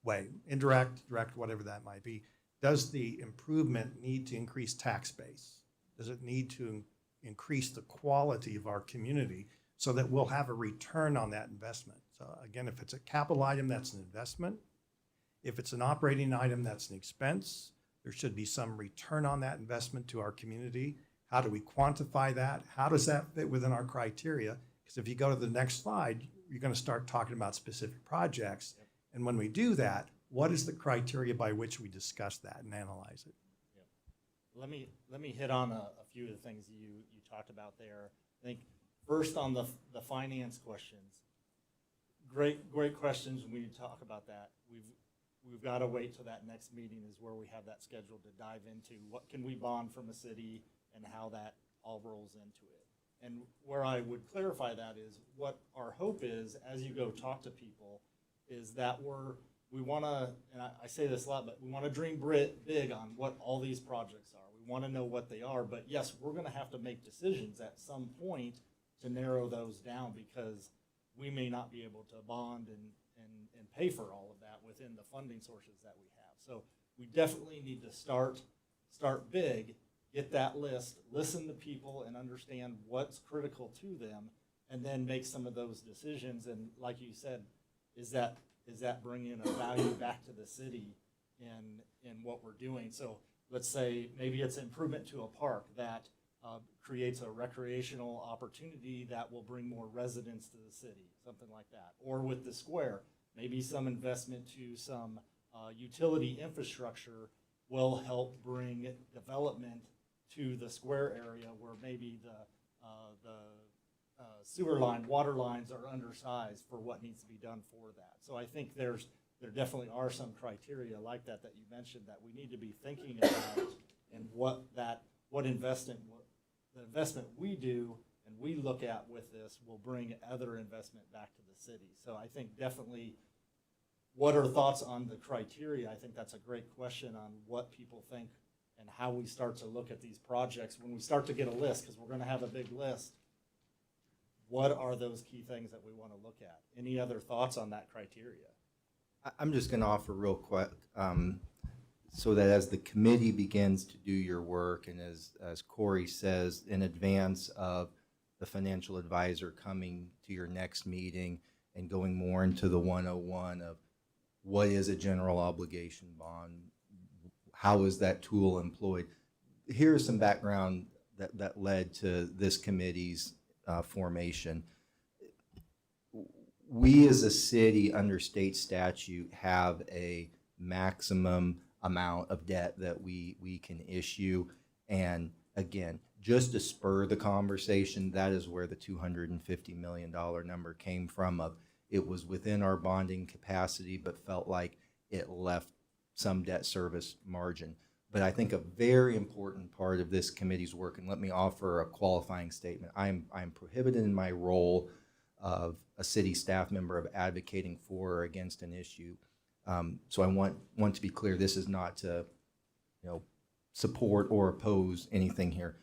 way, indirect, direct, whatever that might be? Does the improvement need to increase tax base? Does it need to increase the quality of our community so that we'll have a return on that investment? So again, if it's a capital item, that's an investment. If it's an operating item, that's an expense. There should be some return on that investment to our community. How do we quantify that? How does that fit within our criteria? Because if you go to the next slide, you're going to start talking about specific projects. Yep. And when we do that, what is the criteria by which we discuss that and analyze it? Yep. Let me hit on a few of the things you talked about there. I think first on the finance questions. Great questions. When we talk about that, we've got to wait till that next meeting is where we have that scheduled to dive into what can we bond from a city and how that all rolls into it. And where I would clarify that is what our hope is as you go talk to people is that we want to, and I say this a lot, but we want to dream big on what all these projects are. We want to know what they are, but yes, we're going to have to make decisions at some point to narrow those down because we may not be able to bond and pay for all of that within the funding sources that we have. So we definitely need to start big, get that list, listen to people and understand what's critical to them, and then make some of those decisions. And like you said, is that bringing a value back to the city in what we're doing? So let's say maybe it's improvement to a park that creates a recreational opportunity that will bring more residents to the city, something like that. Or with the square, maybe some investment to some utility infrastructure will help bring development to the square area where maybe the sewer line, water lines are undersized for what needs to be done for that. So I think there definitely are some criteria like that you mentioned that we need to be thinking about and the investment we do and we look at with this will bring other investment back to the city. So I think definitely what are thoughts on the criteria? I think that's a great question on what people think and how we start to look at these projects when we start to get a list, because we're going to have a big list. what are those key things that we want to look at? Any other thoughts on that criteria? I'm just going to offer real quick, so that as the committee begins to do your work, and as Corey says, in advance of the financial advisor coming to your next meeting and going more into the 101 of what is a general obligation bond, how is that tool employed? Here's some background that led to this committee's formation. We as a city under state statute have a maximum amount of debt that we can issue. And again, just to spur the conversation, that is where the $250 million number came from. It was within our bonding capacity, but felt like it left some debt service margin. But I think a very important part of this committee's work, and let me offer a qualifying statement, I'm prohibited in my role of a city staff member of advocating for or against an issue. So I want to be clear, this is not to, support or oppose anything here.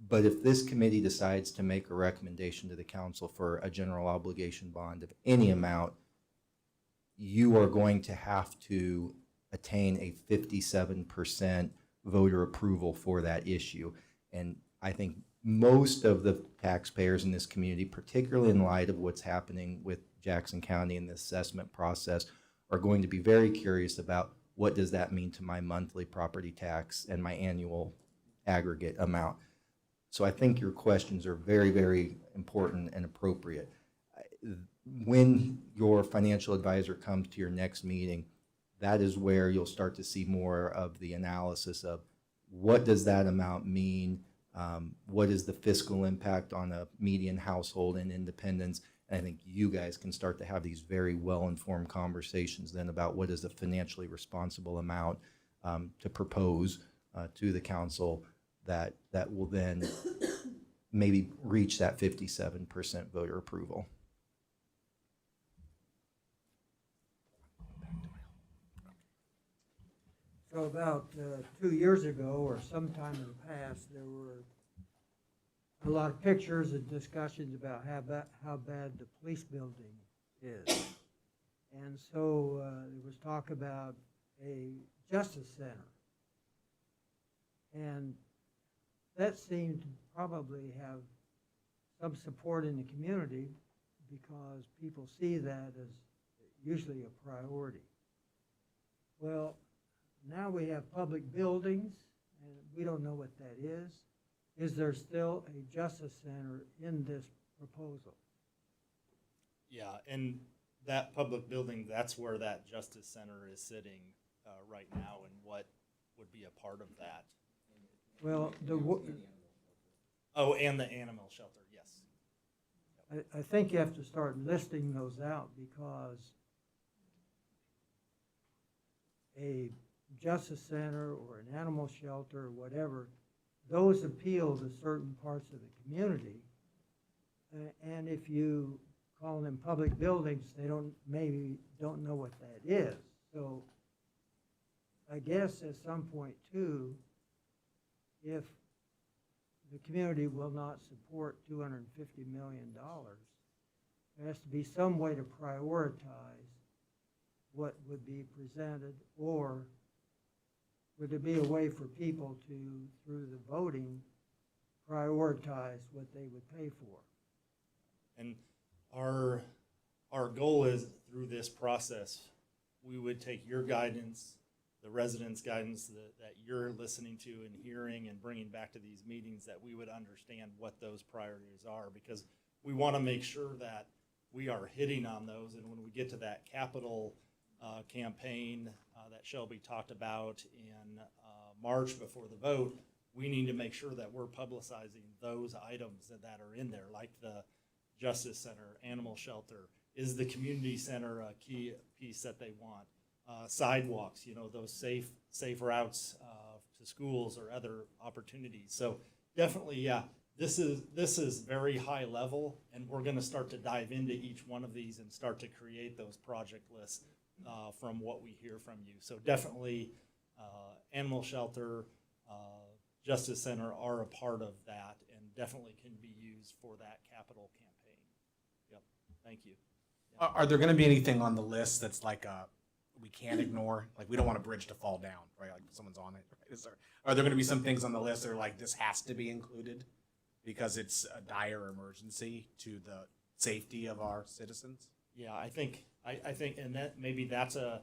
But if this committee decides to make a recommendation to the council for a general obligation bond of any amount, you are going to have to attain a 57% voter approval for that issue. And I think most of the taxpayers in this community, particularly in light of what's happening with Jackson County and the assessment process, are going to be very curious about what does that mean to my monthly property tax and my annual aggregate amount. So I think your questions are very, very important and appropriate. When your financial advisor comes to your next meeting, that is where you'll start to see more of the analysis of what does that amount mean, what is the fiscal impact on a median household in Independence. And I think you guys can start to have these very well-informed conversations then about what is a financially responsible amount to propose to the council that will then maybe reach that 57% voter approval. So about 2 years ago or sometime in the past, there were a lot of pictures and discussions about how bad the police building is. And so there was talk about a justice center. And that seemed to probably have some support in the community because people see that as usually a priority. Well, now we have public buildings, and we don't know what that is. Is there still a justice center in this proposal? Yeah, and that public building, that's where that Justice Center is sitting right now, and what would be a part of that. Well, Oh, and the animal shelter, yes. I think you have to start listing those out because a justice center or an animal shelter or whatever, those appeal to certain parts of the community. And if you call them public buildings, they maybe don't know what that is. So I guess at some point too, if the community will not support $250 million, there has to be some way to prioritize what would be presented, or would there be a way for people to, through the voting, prioritize what they would pay for? And our goal is through this process, we would take your guidance, the residents' guidance that you're listening to and hearing and bringing back to these meetings, that we would understand what those priorities are, because we want to make sure that we are hitting on those. And when we get to that capital campaign that Shelby talked about in March before the vote, we need to make sure that we're publicizing those items that are in there, like the Justice Center, animal shelter. Is the community center a key piece that they want? Sidewalks, those safe routes to schools or other opportunities. So definitely, yeah, this is very high level, and we're going to start to dive into each one of these and start to create those project lists from what we hear from you. So definitely, animal shelter, Justice Center are a part of that, and definitely can be used for that capital campaign. Thank you. Are there gonna be anything on the list that's like, we can't ignore? Like, we don't want a bridge to fall down, right? Like, someone's on it. Right? Are there gonna be some things on the list that are like, this has to be included because it's a dire emergency to the safety of our citizens? Yeah, I think, and that, maybe that's a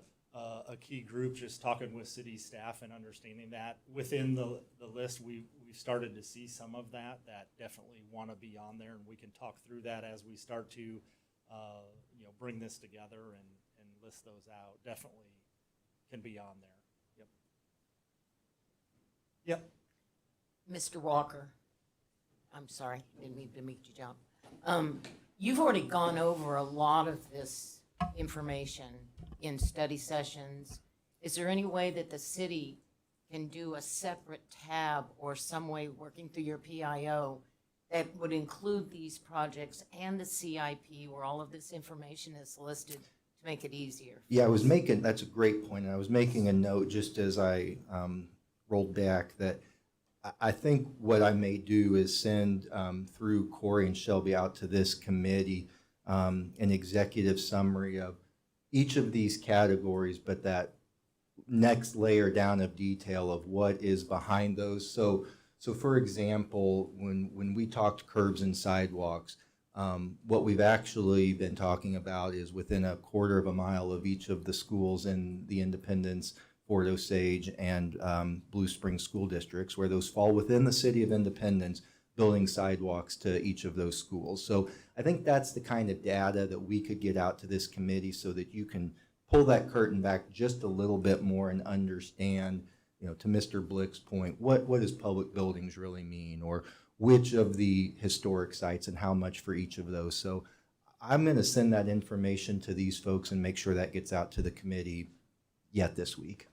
key group, just talking with city staff and understanding that. Within the list, we've started to see some of that definitely want to be on there, and we can talk through that as we start to, bring this together and list those out. Definitely can be on there. Yep. Mr. Walker, I'm sorry, didn't mean to make you jump. You've already gone over a lot of this information in study sessions. Is there any way that the city can do a separate tab or some way working through your PIO that would include these projects and the CIP where all of this information is listed to make it easier? Yeah, that's a great point, and I was making a note just as I rolled back that I think what I may do is send through Corey and Shelby out to this committee an executive summary of each of these categories, but that next layer down of detail of what is behind those. So for example, when we talked curbs and sidewalks, what we've actually been talking about is within a quarter of a mile of each of the schools in the Independence, Fort Osage, and Blue Springs school districts, where those fall within the city of Independence, building sidewalks to each of those schools. So I think that's the kind of data that we could get out to this committee so that you can pull that curtain back just a little bit more and understand, to Mr. Blick's point, what does public buildings really mean, or which of the historic sites and how much for each of those. So I'm going to send that information to these folks and make sure that gets out to the committee yet this week.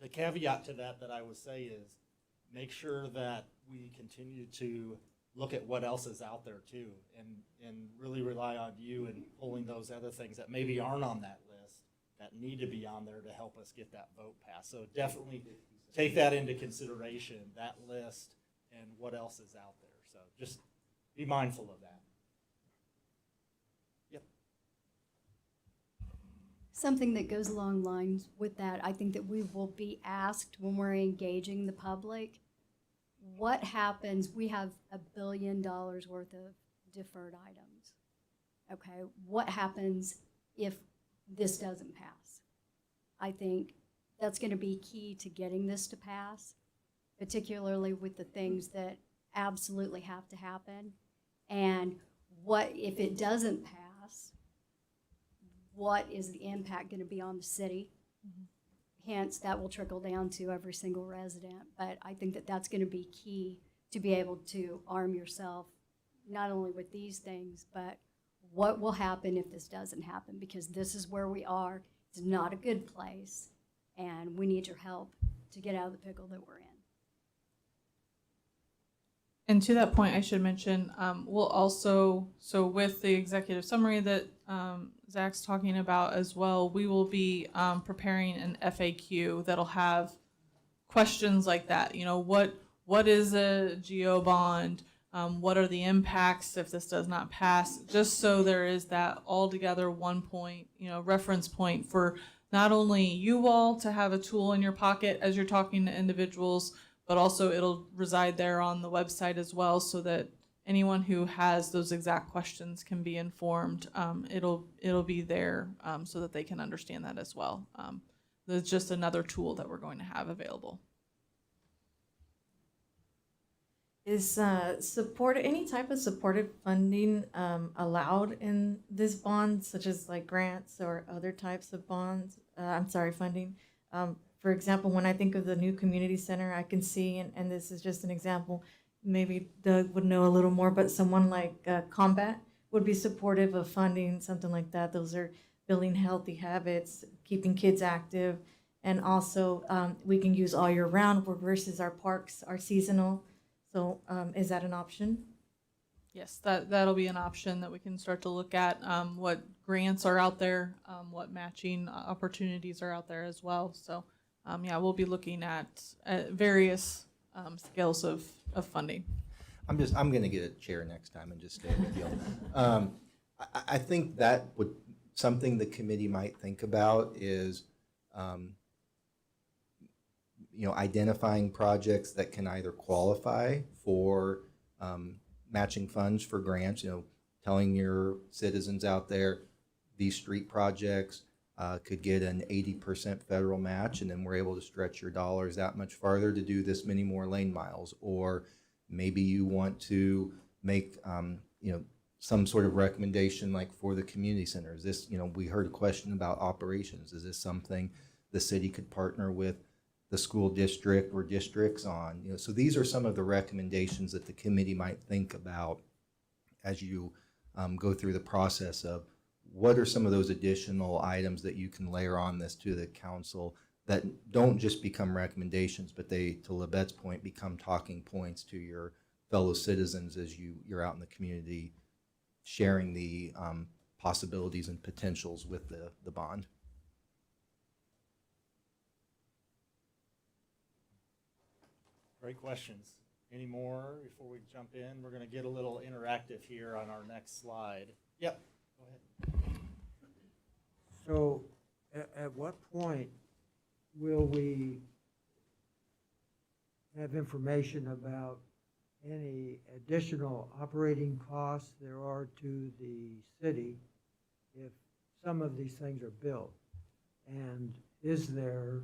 The caveat to that I would say is make sure that we continue to look at what else is out there too, and really rely on you and pulling those other things that maybe aren't on that list that need to be on there to help us get that vote passed. So definitely take that into consideration, that list and what else is out there. So just be mindful of that. Yep. Something that goes along lines with that, I think that we will be asked when we're engaging the public, what happens, we have $1 billion worth of deferred items. Okay, what happens if this doesn't pass? I think that's going to be key to getting this to pass, particularly with the things that absolutely have to happen. And what if it doesn't pass? What is the impact going to be on the city? Hence, that will trickle down to every single resident. But I think that that's going to be key to be able to arm yourself, not only with these things, but what will happen if this doesn't happen? Because this is where we are. It's not a good place, and we need your help to get out of the pickle that we're in. And to that point, I should mention, we'll also, so with the executive summary that Zach's talking about as well, we will be preparing an FAQ that'll have questions like that. What is a GO bond? What are the impacts if this does not pass? Just so there is that altogether one point, reference point for not only you all to have a tool in your pocket as you're talking to individuals, but also it'll reside there on the website as well, so that anyone who has those exact questions can be informed. It'll be there so that they can understand that as well. There's just another tool that we're going to have available. Is any type of supportive funding allowed in this bond, such as like grants or other types of bonds? Funding. For example, when I think of the new community center, I can see, and this is just an example, maybe Doug would know a little more, but someone like Combat would be supportive of funding something like that. Those are building healthy habits, keeping kids active, and also we can use all year round versus our parks are seasonal. So is that an option? Yes, that'll be an option that we can start to look at, what grants are out there, what matching opportunities are out there as well. So we'll be looking at various scales of funding. I'm gonna get a chair next time and just stay with you. I think that would, something the committee might think about is, identifying projects that can either qualify for matching funds for grants, telling your citizens out there, these street projects could get an 80% federal match, and then we're able to stretch your dollars that much farther to do this many more lane miles. Or maybe you want to make, some sort of recommendation like for the community center. Is this, we heard a question about operations. Is this something the city could partner with the school district or districts on? So these are some of the recommendations that the committee might think about as you go through the process of what are some of those additional items that you can layer on this to the council that don't just become recommendations, but they, to Libette's point, become talking points to your fellow citizens as you're out in the community sharing the possibilities and potentials with the bond. Great questions. Any more before we jump in? We're going to get a little interactive here on our next slide. Yep, go ahead. So at what point will we have information about any additional operating costs there are to the city if some of these things are built? And is there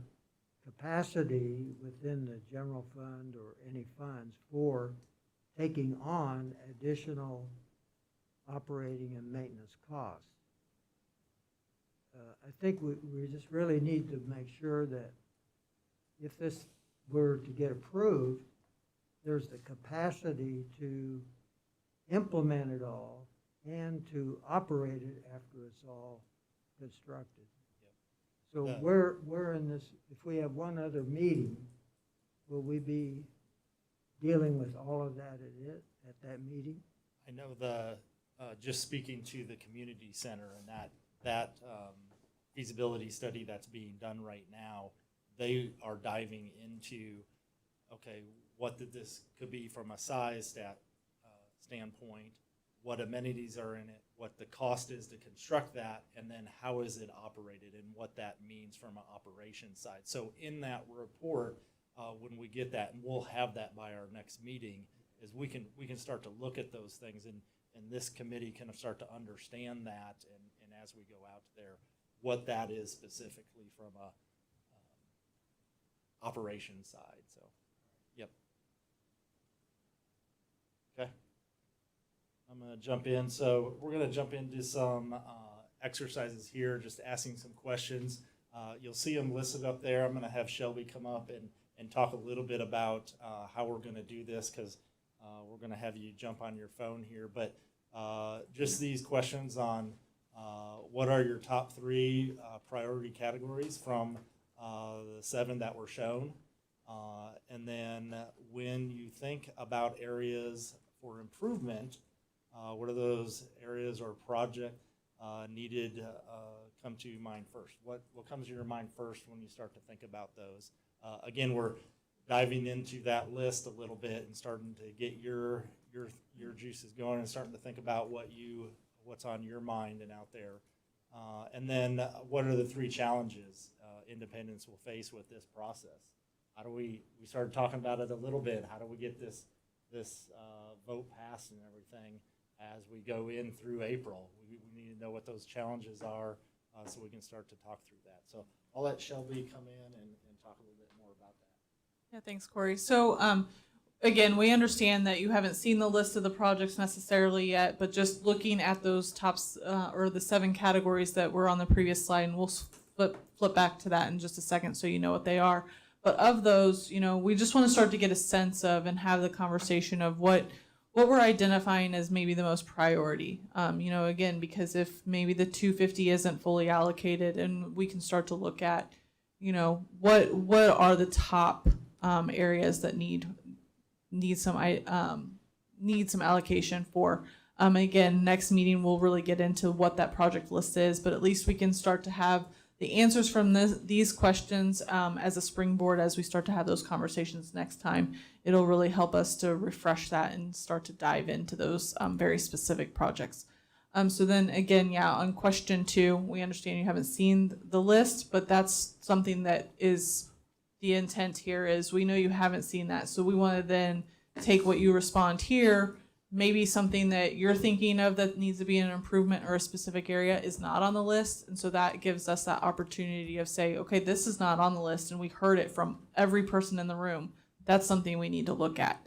capacity within the general fund or any funds for taking on additional operating and maintenance costs? I think we just really need to make sure that if this were to get approved, there's the capacity to implement it all and to operate it after it's all constructed. So we're in this, if we have one other meeting, will we be dealing with all of that at that meeting? I know just speaking to the community center and that feasibility study that's being done right now, they are diving into, okay, what this could be from a size standpoint, what amenities are in it, what the cost is to construct that, and then how is it operated and what that means from an operations side. So in that report, when we get that, and we'll have that by our next meeting, is we can start to look at those things, and this committee can start to understand that, and as we go out there, what that is specifically from a operations side. So, yep. Okay. I'm going to jump in. So we're going to jump into some exercises here, just asking some questions. You'll see them listed up there. I'm going to have Shelby come up and talk a little bit about how we're going to do this, because we're going to have you jump on your phone here. But just these questions on what are your top 3 priority categories from the 7 that were shown. And then when you think about areas for improvement, what are those areas or project needed come to mind first? What comes to your mind first when you start to think about those? Again, we're diving into that list a little bit and starting to get your juices going and starting to think about what's on your mind and out there. And then what are the 3 challenges Independence will face with this process? How do we started talking about it a little bit. How do we get this vote passed and everything as we go in through April? We need to know what those challenges are so we can start to talk through that. So I'll let Shelby come in and talk a little bit more about that. Yeah, thanks, Corey. So again, we understand that you haven't seen the list of the projects necessarily yet, but just looking at those tops or the 7 categories that were on the previous slide, and we'll flip back to that in just a second so you know what they are. But of those, we just want to start to get a sense of and have the conversation of what we're identifying as maybe the most priority. Again, because if maybe the 250 isn't fully allocated, and we can start to look at, what are the top areas that need some allocation for. Again, next meeting we'll really get into what that project list is, but at least we can start to have the answers from these questions as a springboard as we start to have those conversations next time, it'll really help us to refresh that and start to dive into those very specific projects. So then again, yeah, on question 2, we understand you haven't seen the list, but that's something that is the intent here is we know you haven't seen that. So we want to then take what you respond here, maybe something that you're thinking of that needs to be an improvement or a specific area is not on the list. And so that gives us that opportunity of say, okay, this is not on the list and we heard it from every person in the room. That's something we need to look at.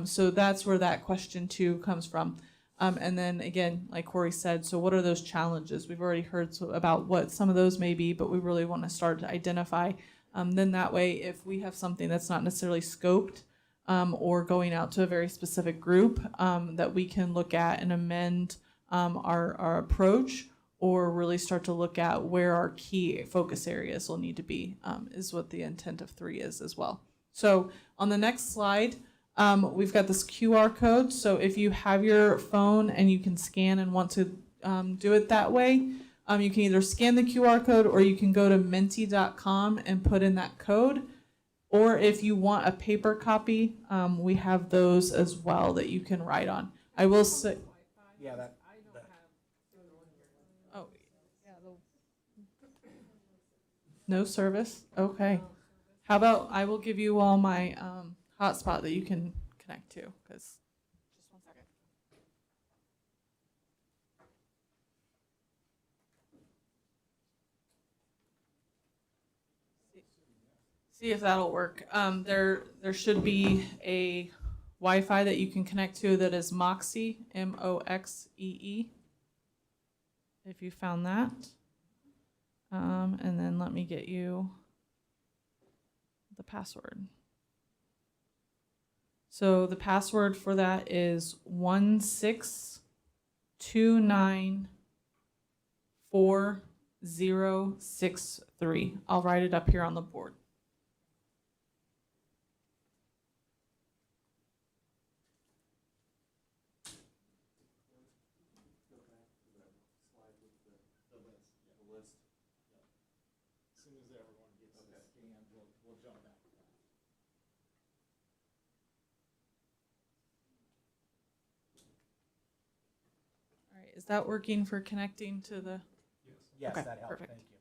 So that's where that question 2 comes from. And then again, like Corey said, so what are those challenges? We've already heard about what some of those may be, but we really want to start to identify. Then that way, if we have something that's not necessarily scoped or going out to a very specific group, that we can look at and amend our approach or really start to look at where our key focus areas will need to be, is what the intent of 3 is as well. So on the next slide, we've got this QR code. So if you have your phone and you can scan and want to do it that way, you can either scan the QR code or you can go to menti.com and put in that code. Or if you want a paper copy, we have those as well that you can write on. I will say. Yeah, that. Oh, yeah. No service? Okay. How about I will give you all my hotspot that you can connect to, because just one second. See if that'll work. There should be a Wi-Fi that you can connect to that is Moxee, Moxee. If you found that. And then let me get you the password. So the password for that is 16294063. I'll write it up here on the board. All right, is that working for connecting to the? Yes, Okay, that helped. perfect. Thank you.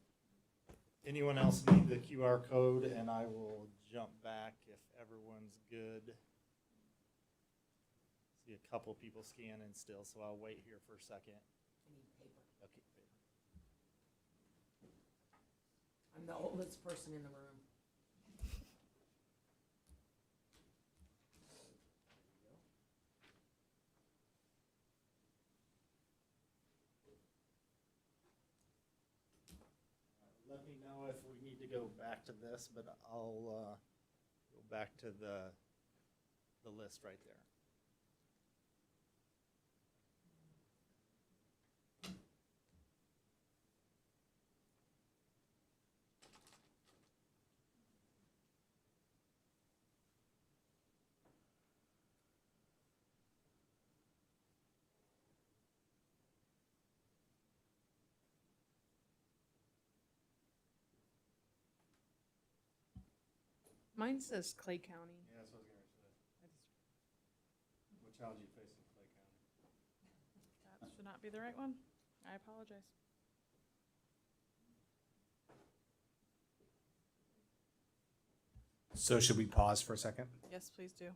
Anyone else need the QR code? And I will jump back if everyone's good. See a couple people scanning still, so I'll wait here for a second. Okay. I'm the oldest person in the room. Let me know if we need to go back to this, but I'll go back to the list right there. Mine says Clay County. Yeah, that's what I was gonna say. What challenge you face in Clay County? That should not be the right one. I apologize. So should we pause for a second? Yes, please do.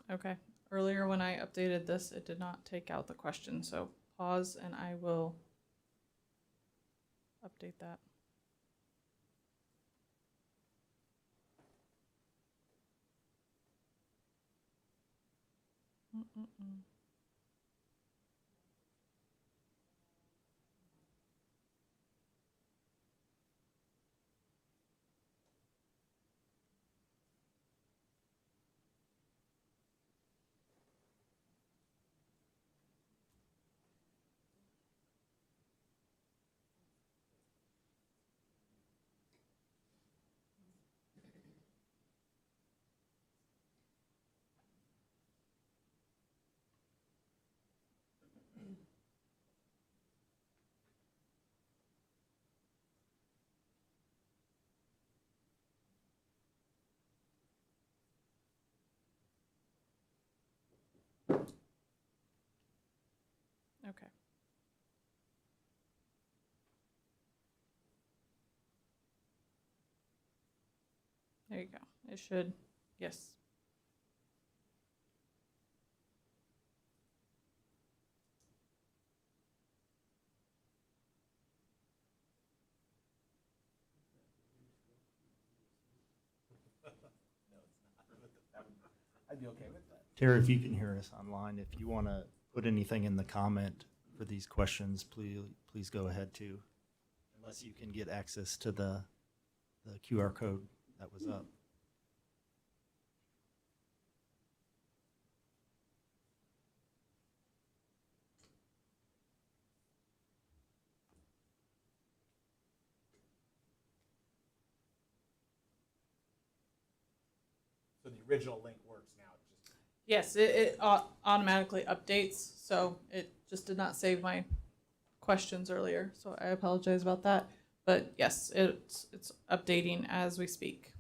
Okay, earlier when I updated this, it did not take out the question, so pause and I will update that. Mm-mm-mm. Okay. There you go. It should, yes. I'd be okay with that. Terry, if you can hear us online, if you want to put anything in the comment for these questions, please go ahead too. Unless you can get access to the QR code that was up. So the original link works now. Just Yes, it automatically updates, so it just did not save my questions earlier, so I apologize about that. But yes, it's updating as we speak.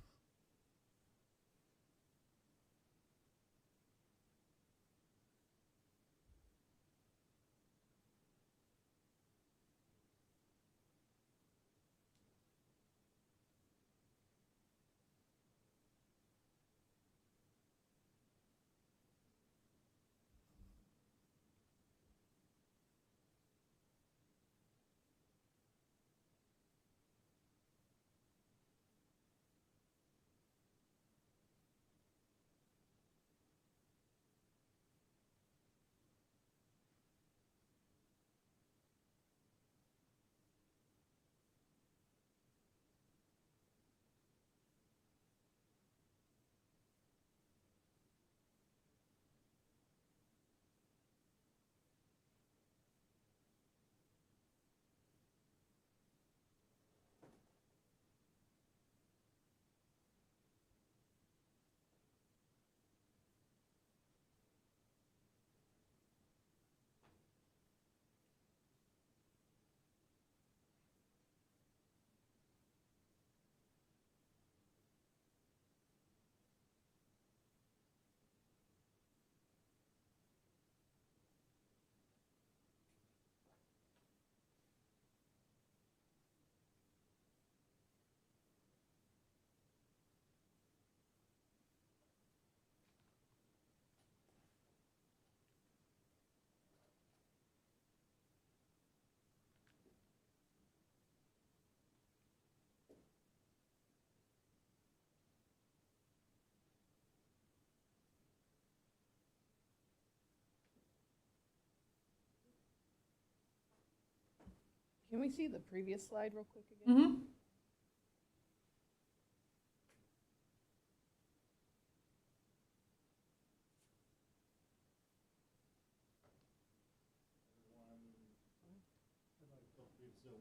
Can we see the previous slide real quick again? Mm-hmm.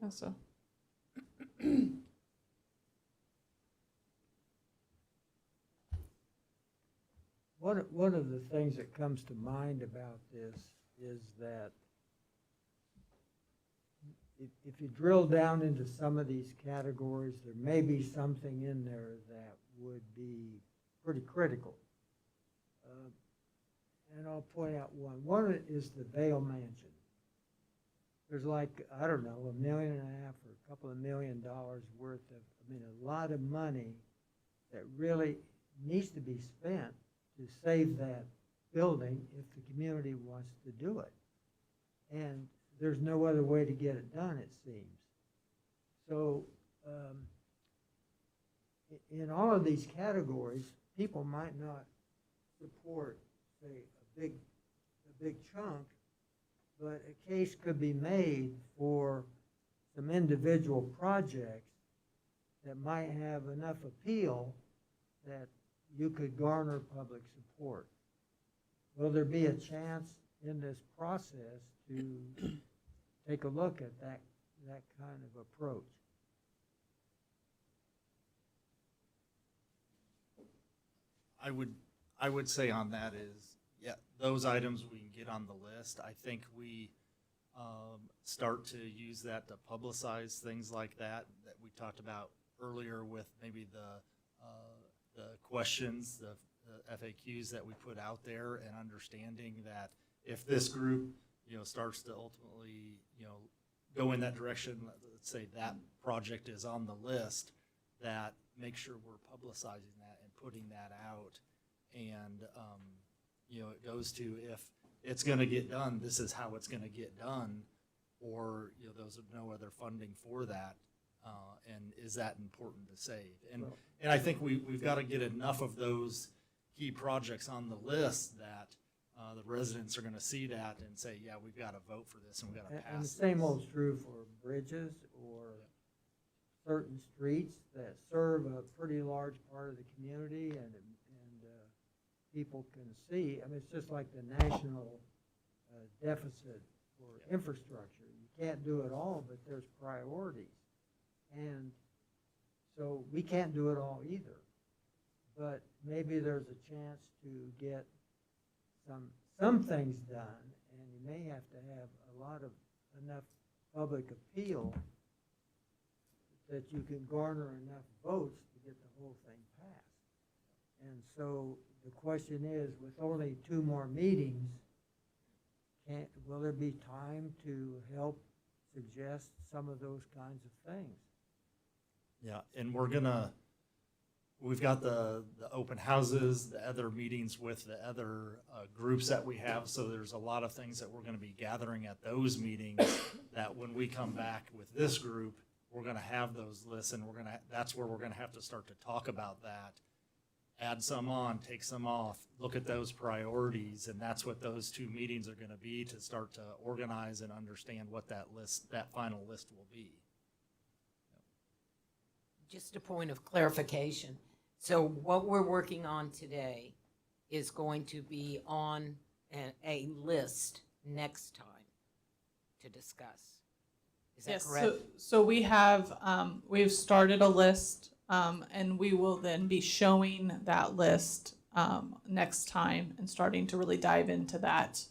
So. One of the things that comes to mind about this is that if you drill down into some of these categories, there may be something in there that would be pretty critical. And I'll point out one. One is the Vail Mansion. There's like, I don't know, $1.5 million or a couple of $1 million worth of, I mean, a lot of money that really needs to be spent to save that building if the community wants to do it. And there's no other way to get it done, it seems. So in all of these categories, people might not support, say, a big chunk, but a case could be made for some individual projects that might have enough appeal that you could garner public support. Will there be a chance in this process to take a look at that kind of approach? I would say on that is, yeah, those items we can get on the list. I think we start to use that to publicize things like that we talked about earlier with maybe the questions, FAQs that we put out there, and understanding that if this group, starts to ultimately, go in that direction, let's say that project is on the list, that make sure we're publicizing that and putting that out. And, it goes to, if it's going to get done, this is how it's going to get done, or, there's no other funding for that. And is that important to save? And I think we've got to get enough of those key projects on the list that the residents are going to see that and say, yeah, we've got to vote for this and we've got to pass And the this. same holds true for bridges or certain streets that serve a pretty large part of the community, and people can see. I mean, it's just like the national deficit for infrastructure. You can't do it all, but there's priorities. And so we can't do it all either. But maybe there's a chance to get some things done, and you may have to have enough public appeal that you can garner enough votes to get the whole thing passed. And so the question is, with only 2 more meetings, will there be time to help suggest some of those kinds of things? Yeah, and we've got the open houses, the other meetings with the other groups that we have. So there's a lot of things that we're going to be gathering at those meetings that when we come back with this group, we're going to have those lists, and that's where we're going to have to start to talk about that. Add some on, take some off, look at those priorities, and that's what those 2 meetings are going to be, to start to organize and understand what that final list will be. Just a point of clarification. So what we're working on today is going to be on a list next time to discuss. Is that correct? So we have, we've started a list, and we will then be showing that list next time and starting to really dive into that,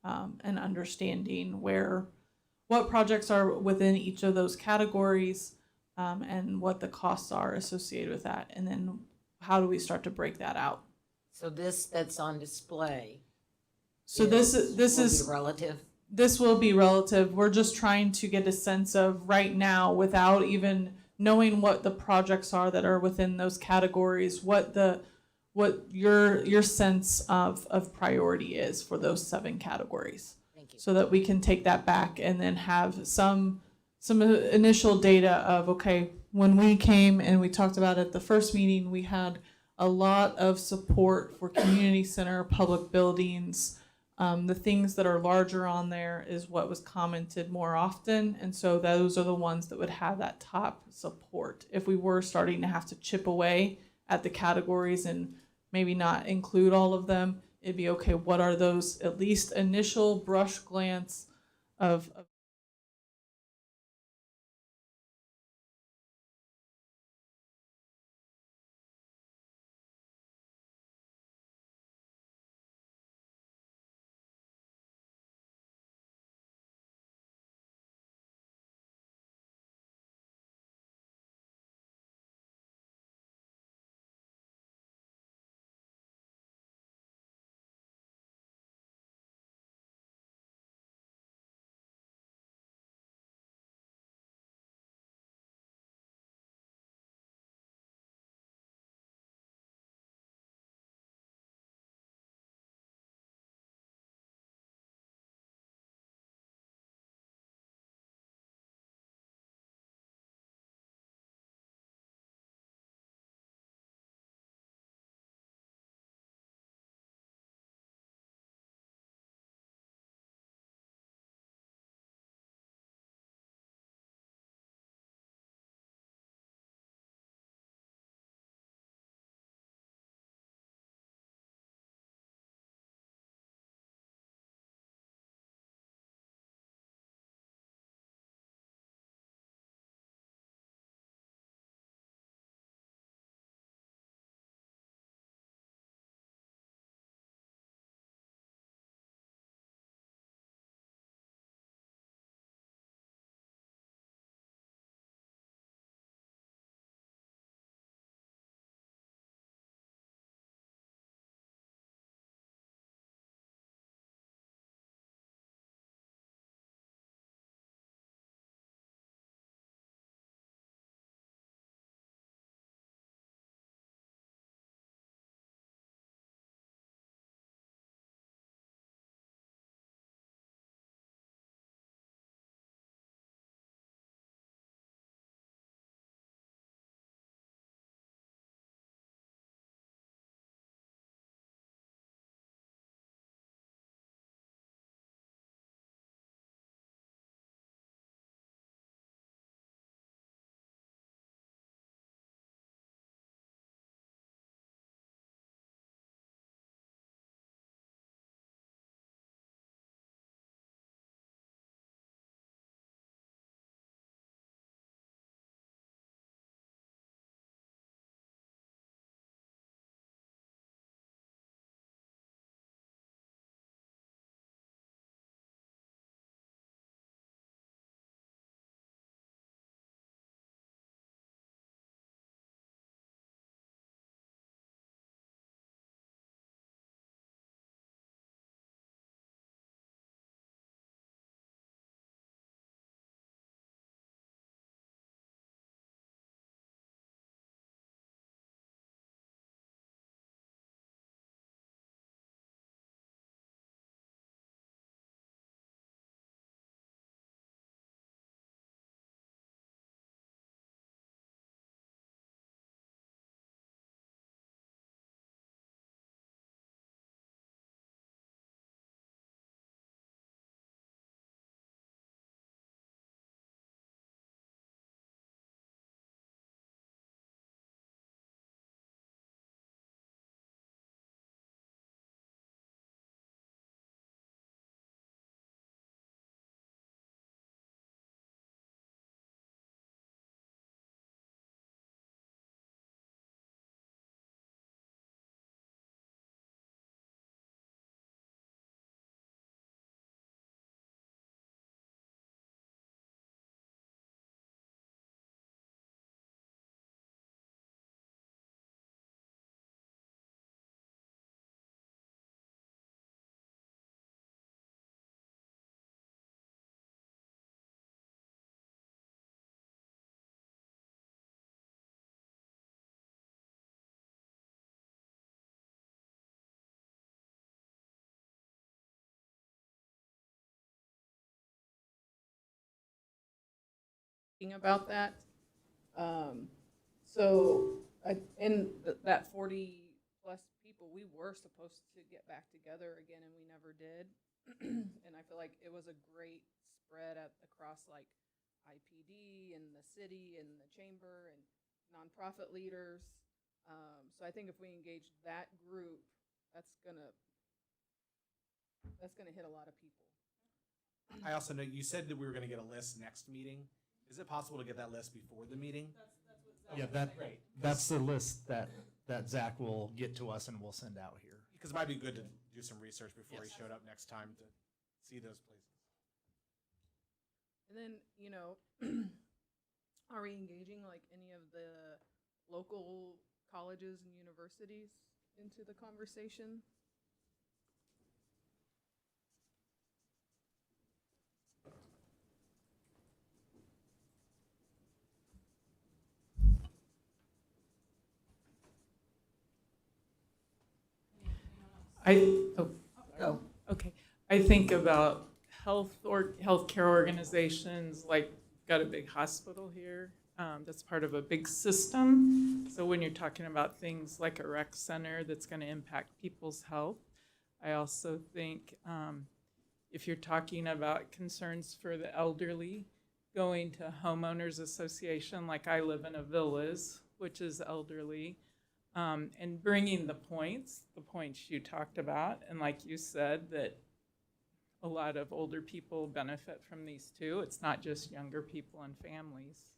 and understanding what projects are within each of those categories, and what the costs are associated with that, and then how do we start to break that out. So this that's on display. So this is relative. This will be relative. We're just trying to get a sense of right now, without even knowing what the projects are that are within those categories, what your sense of priority is for those 7 categories. Thank you. So that we can take that back and then have some initial data of, okay, when we came and we talked about at the first meeting, we had a lot of support for community center, public buildings. The things that are larger on there is what was commented more often. And so those are the ones that would have that top support. If we were starting to have to chip away at the categories and maybe not include all of them, it'd be, okay, what are those at least initial brush glance of thinking about that. So that 40 plus people, we were supposed to get back together again, and we never did. And I feel like it was a great spread across like IPD and the city and the chamber and nonprofit leaders. So I think if we engage that group, that's gonna hit a lot of people. I also know you said that we were gonna get a list next meeting. Is it possible to get that list before the meeting? Yeah, Great. that's the list that Zach will get to us and we'll send out here. Because it might be good to do some research before Yes. he showed up next time to see those places. And then, are we engaging like any of the local colleges and universities into the conversation? Okay. I think about healthcare organizations, like got a big hospital here that's part of a big system. So when you're talking about things like a rec center that's going to impact people's health, I also think if you're talking about concerns for the elderly, going to homeowners association, like I live in a villas, which is elderly, and bringing the points you talked about, and like you said, that a lot of older people benefit from these too. It's not just younger people and families.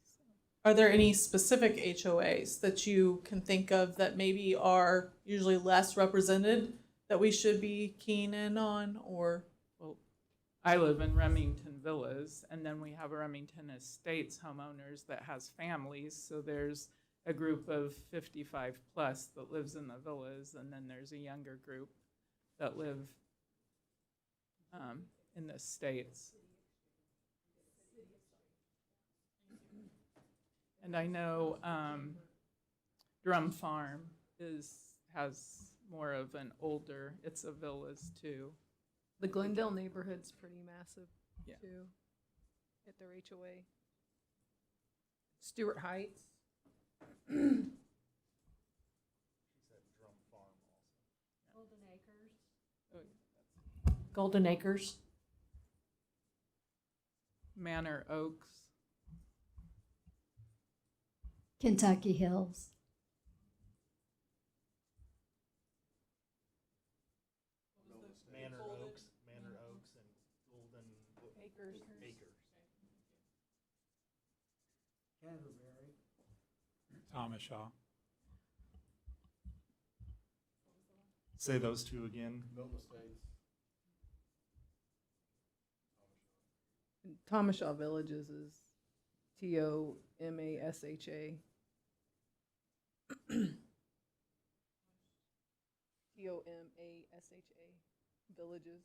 Are there any specific HOAs that you can think of that maybe are usually less represented that we should be keen in on, or? Well, I live in Remington Villas, and then we have Remington Estates homeowners that has families, so there's a group of 55 plus that lives in the villas, and then there's a younger group that live in the estates. And I know Drum Farm has more of an older, it's a villas too. The Glendale neighborhood's pretty massive Yeah. too, at their HOA. Stewart Heights. Golden Acres. Golden Acres. Manor Oaks. Kentucky Hills. Manor Oaks, and Golden Acres. Canterbury. Thomas Shaw. Say those two again. Milton Estates. Thomashaw Villages is TOMASHA. TOMASHA Villages.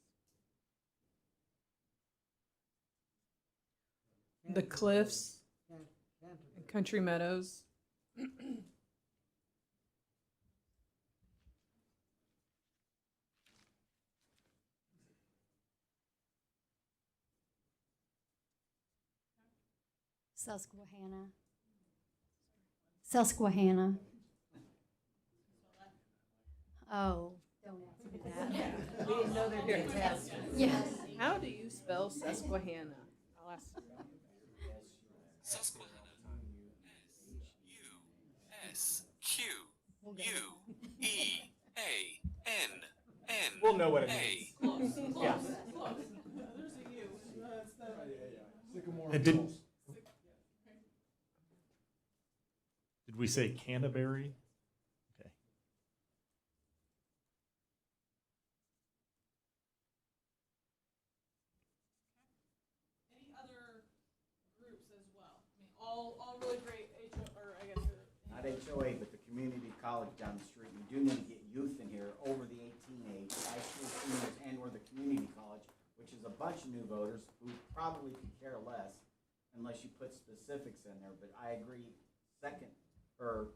The Cliffs and Country Meadows. Susquehanna. Susquehanna. Oh, don't ask me that. We didn't know they were gonna test. Yeah. How do you spell Susquehanna? I'll ask. Susquehanna. S-U-S-Q-U-E-A-N-N-N. We'll know what it means. Yeah. There's a U. And did we say Canterbury? Okay. Any other groups as well? I mean, all really great or I guess. Not HOA, but the community college down the street. We do need to get youth in here over the 18 age, high school seniors, and or the community college, which is a bunch of new voters who probably could care less unless you put specifics in there. But I agree, second, or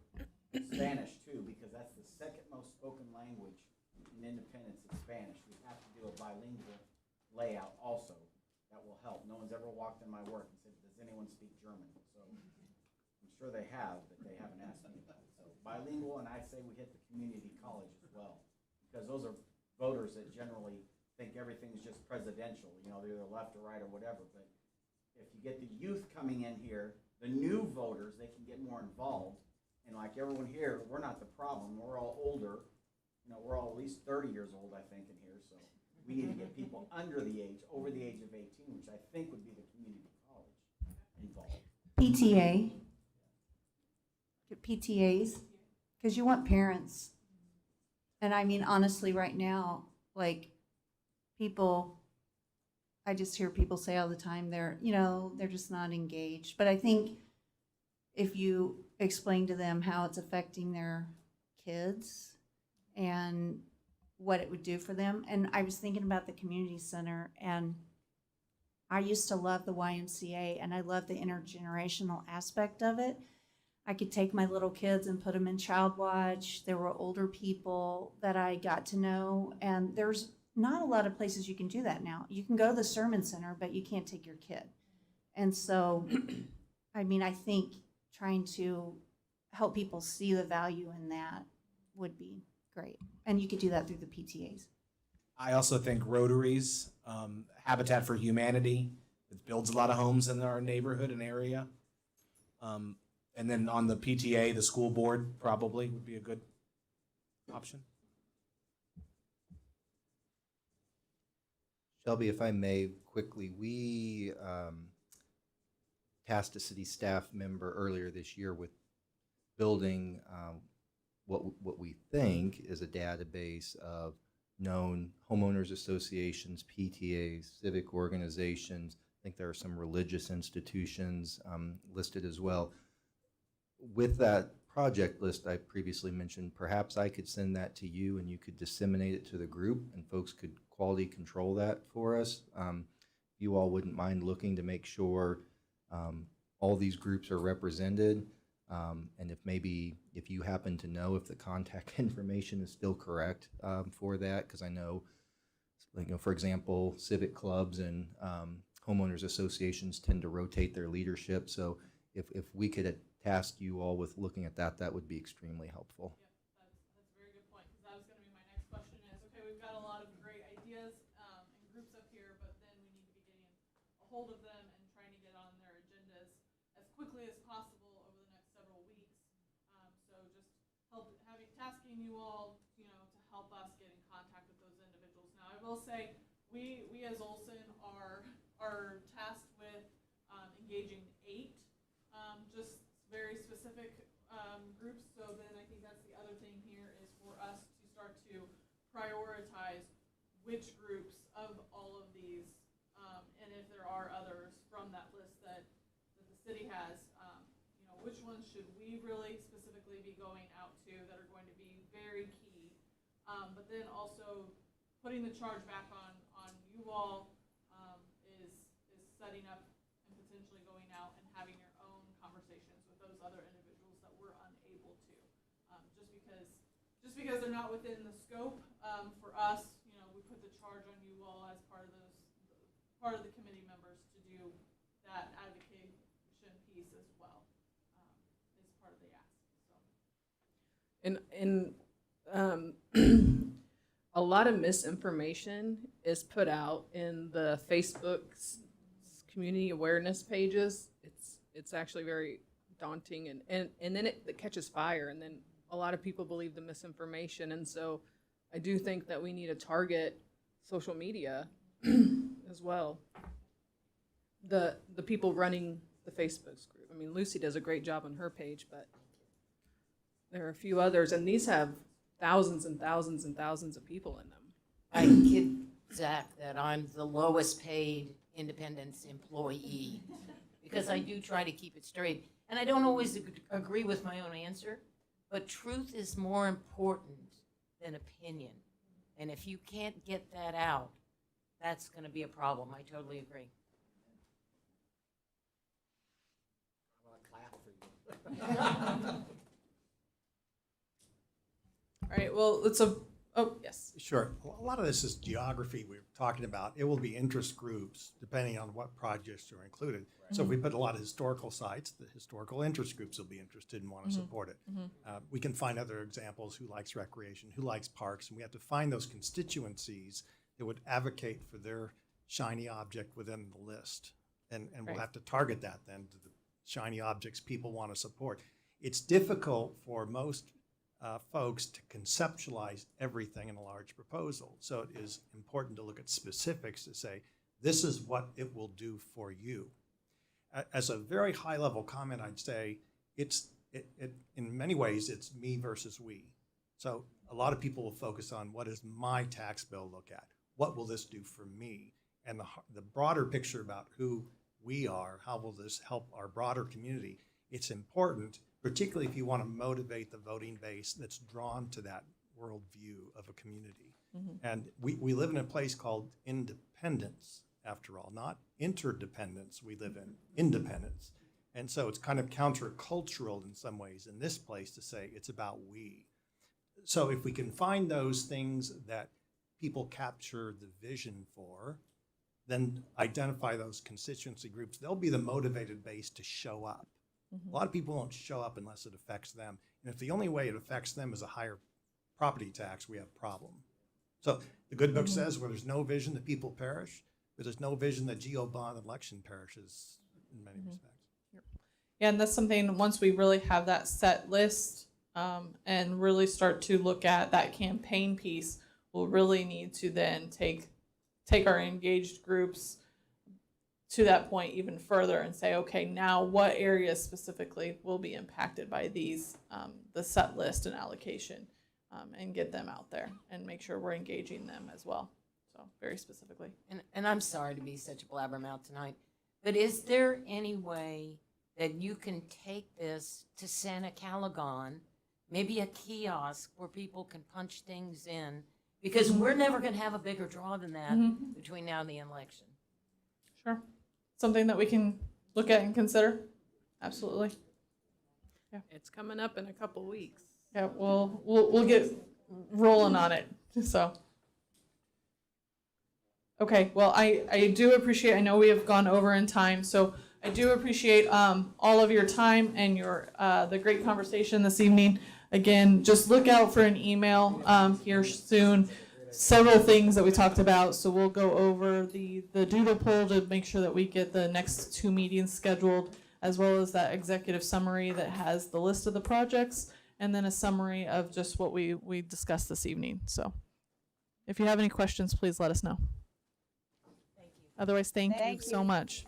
Spanish too, because that's the second most spoken language in Independence is Spanish. We have to do a bilingual layout also. That will help. No one's ever walked in my work and said, does anyone speak German? So I'm sure they have, but they haven't asked me about it. So bilingual, and I say we hit the community college as well, because those are voters that generally think everything's just presidential, you know, they're either left or right or whatever. But if you get the youth coming in here, the new voters, they can get more involved. And like everyone here, we're not the problem. We're all older. You know, we're all at least 30 years old, I think, in here. So we need to get people under the age, over the age of 18, which I think would be the community college involved. PTA. Get PTAs, because you want parents. And I mean, honestly, right now, like, people, I just hear people say all the time, they're just not engaged. But I think if you explain to them how it's affecting their kids and what it would do for them. And I was thinking about the community center, and I used to love the YMCA, and I love the intergenerational aspect of it. I could take my little kids and put them in Child Watch. There were older people that I got to know, and there's not a lot of places you can do that now. You can go to the sermon center, but you can't take your kid. And so, I mean, I think trying to help people see the value in that would be great. And you could do that through the PTAs. I also think Rotaries, Habitat for Humanity, it builds a lot of homes in our neighborhood and area. And then on the PTA, the school board probably would be a good option. Shelby, if I may quickly, we tasked a city staff member earlier this year with building what we think is a database of known homeowners associations, PTAs, civic organizations. I think there are some religious institutions listed as well. With that project list I previously mentioned, perhaps I could send that to you and you could disseminate it to the group and folks could quality control that for us. You all wouldn't mind looking to make sure all these groups are represented. And if you happen to know if the contact information is still correct for that, because I know, like, for example, civic clubs and homeowners associations tend to rotate their leadership. So if we could task you all with looking at that, that would be extremely helpful. That's a very good point, because that was going to be my next question is, okay, we've got a lot of great ideas and groups up here, but then we need to be getting a hold of them and trying to get on their agendas as quickly as possible over the next several weeks. So just tasking you all, to help us get in contact with those individuals. Now, I will say, we as Olson are tasked with engaging 8 just very specific groups. So then I think that's the other thing here is for us to start to prioritize which groups of all of these, and if there are others from that list that the city has, which ones should we really specifically be going out to that are going to be very key. But then also putting the charge back on you all is setting up and potentially going out and having your own conversations with those other individuals that we're unable to. Just because they're not within the scope for us, we put the charge on you all as part of the committee members to do that advocation piece as well, as part of the ask. And a lot of misinformation is put out in the Facebook's community awareness pages. It's actually very daunting, and then it catches fire, and then a lot of people believe the misinformation. And so I do think that we need to target social media as well. The people running the Facebook group. I mean, Lucy does a great job on her page, but there are a few others, and these have thousands and thousands and thousands of people in them. I kid Zach that I'm the lowest paid independence employee because I do try to keep it straight. And I don't always agree with my own answer, but truth is more important than opinion. And if you can't get that out, that's going to be a problem. I totally agree. All right, well, it's a Oh, yes. Sure. A lot of this is geography we're talking about. It will be interest groups depending on what projects are included. So if we put a lot of historical sites, the historical interest groups will be interested and want to support it. We can find other examples, who likes recreation, who likes parks, and we have to find those constituencies that would advocate for their shiny object within the list. And we'll Right. have to target that then to the shiny objects people want to support. It's difficult for most folks to conceptualize everything in a large proposal. So it is important to look at specifics to say, this is what it will do for you. As a very high level comment, I'd say in many ways, it's me versus we. So a lot of people will focus on, what does my tax bill look at? What will this do for me? And the broader picture about who we are, how will this help our broader community? It's important, particularly if you want to motivate the voting base that's drawn to that worldview of a community. And we live in a place called independence, after all, not interdependence. We live in independence. And so it's kind of countercultural in some ways in this place to say it's about we. So if we can find those things that people capture the vision for, then identify those constituency groups, they'll be the motivated base to show up. A lot of people won't show up unless it affects them. And if the only way it affects them is a higher property tax, we have a problem. So the good book says, where there's no vision, the people perish, but there's no vision, that Geo bond election perishes in many respects. Yeah, and that's something, once we really have that set list and really start to look at that campaign piece, we'll really need to then take our engaged groups to that point even further and say, okay, now what areas specifically will be impacted by these, the set list and allocation, and get them out there and make sure we're engaging them as well. So very specifically. And I'm sorry to be such a blabbermouth tonight, but is there any way that you can take this to Santa Calagon, maybe a kiosk where people can punch things in? Because we're never going to have a bigger draw than that between now and the election. Sure. Something that we can look at and consider. Absolutely. Yeah. It's coming up in a couple weeks. Yeah, we'll get rolling on it. So. Okay, well, I do appreciate, I know we have gone over in time, so I do appreciate all of your time and your the great conversation this evening. Again, just look out for an email here soon. Several things that we talked about, so we'll go over the doodle poll to make sure that we get the next 2 meetings scheduled, as well as that executive summary that has the list of the projects, and then a summary of just what we discussed this evening. So if you have any questions, please let us know. Otherwise, thank you so much.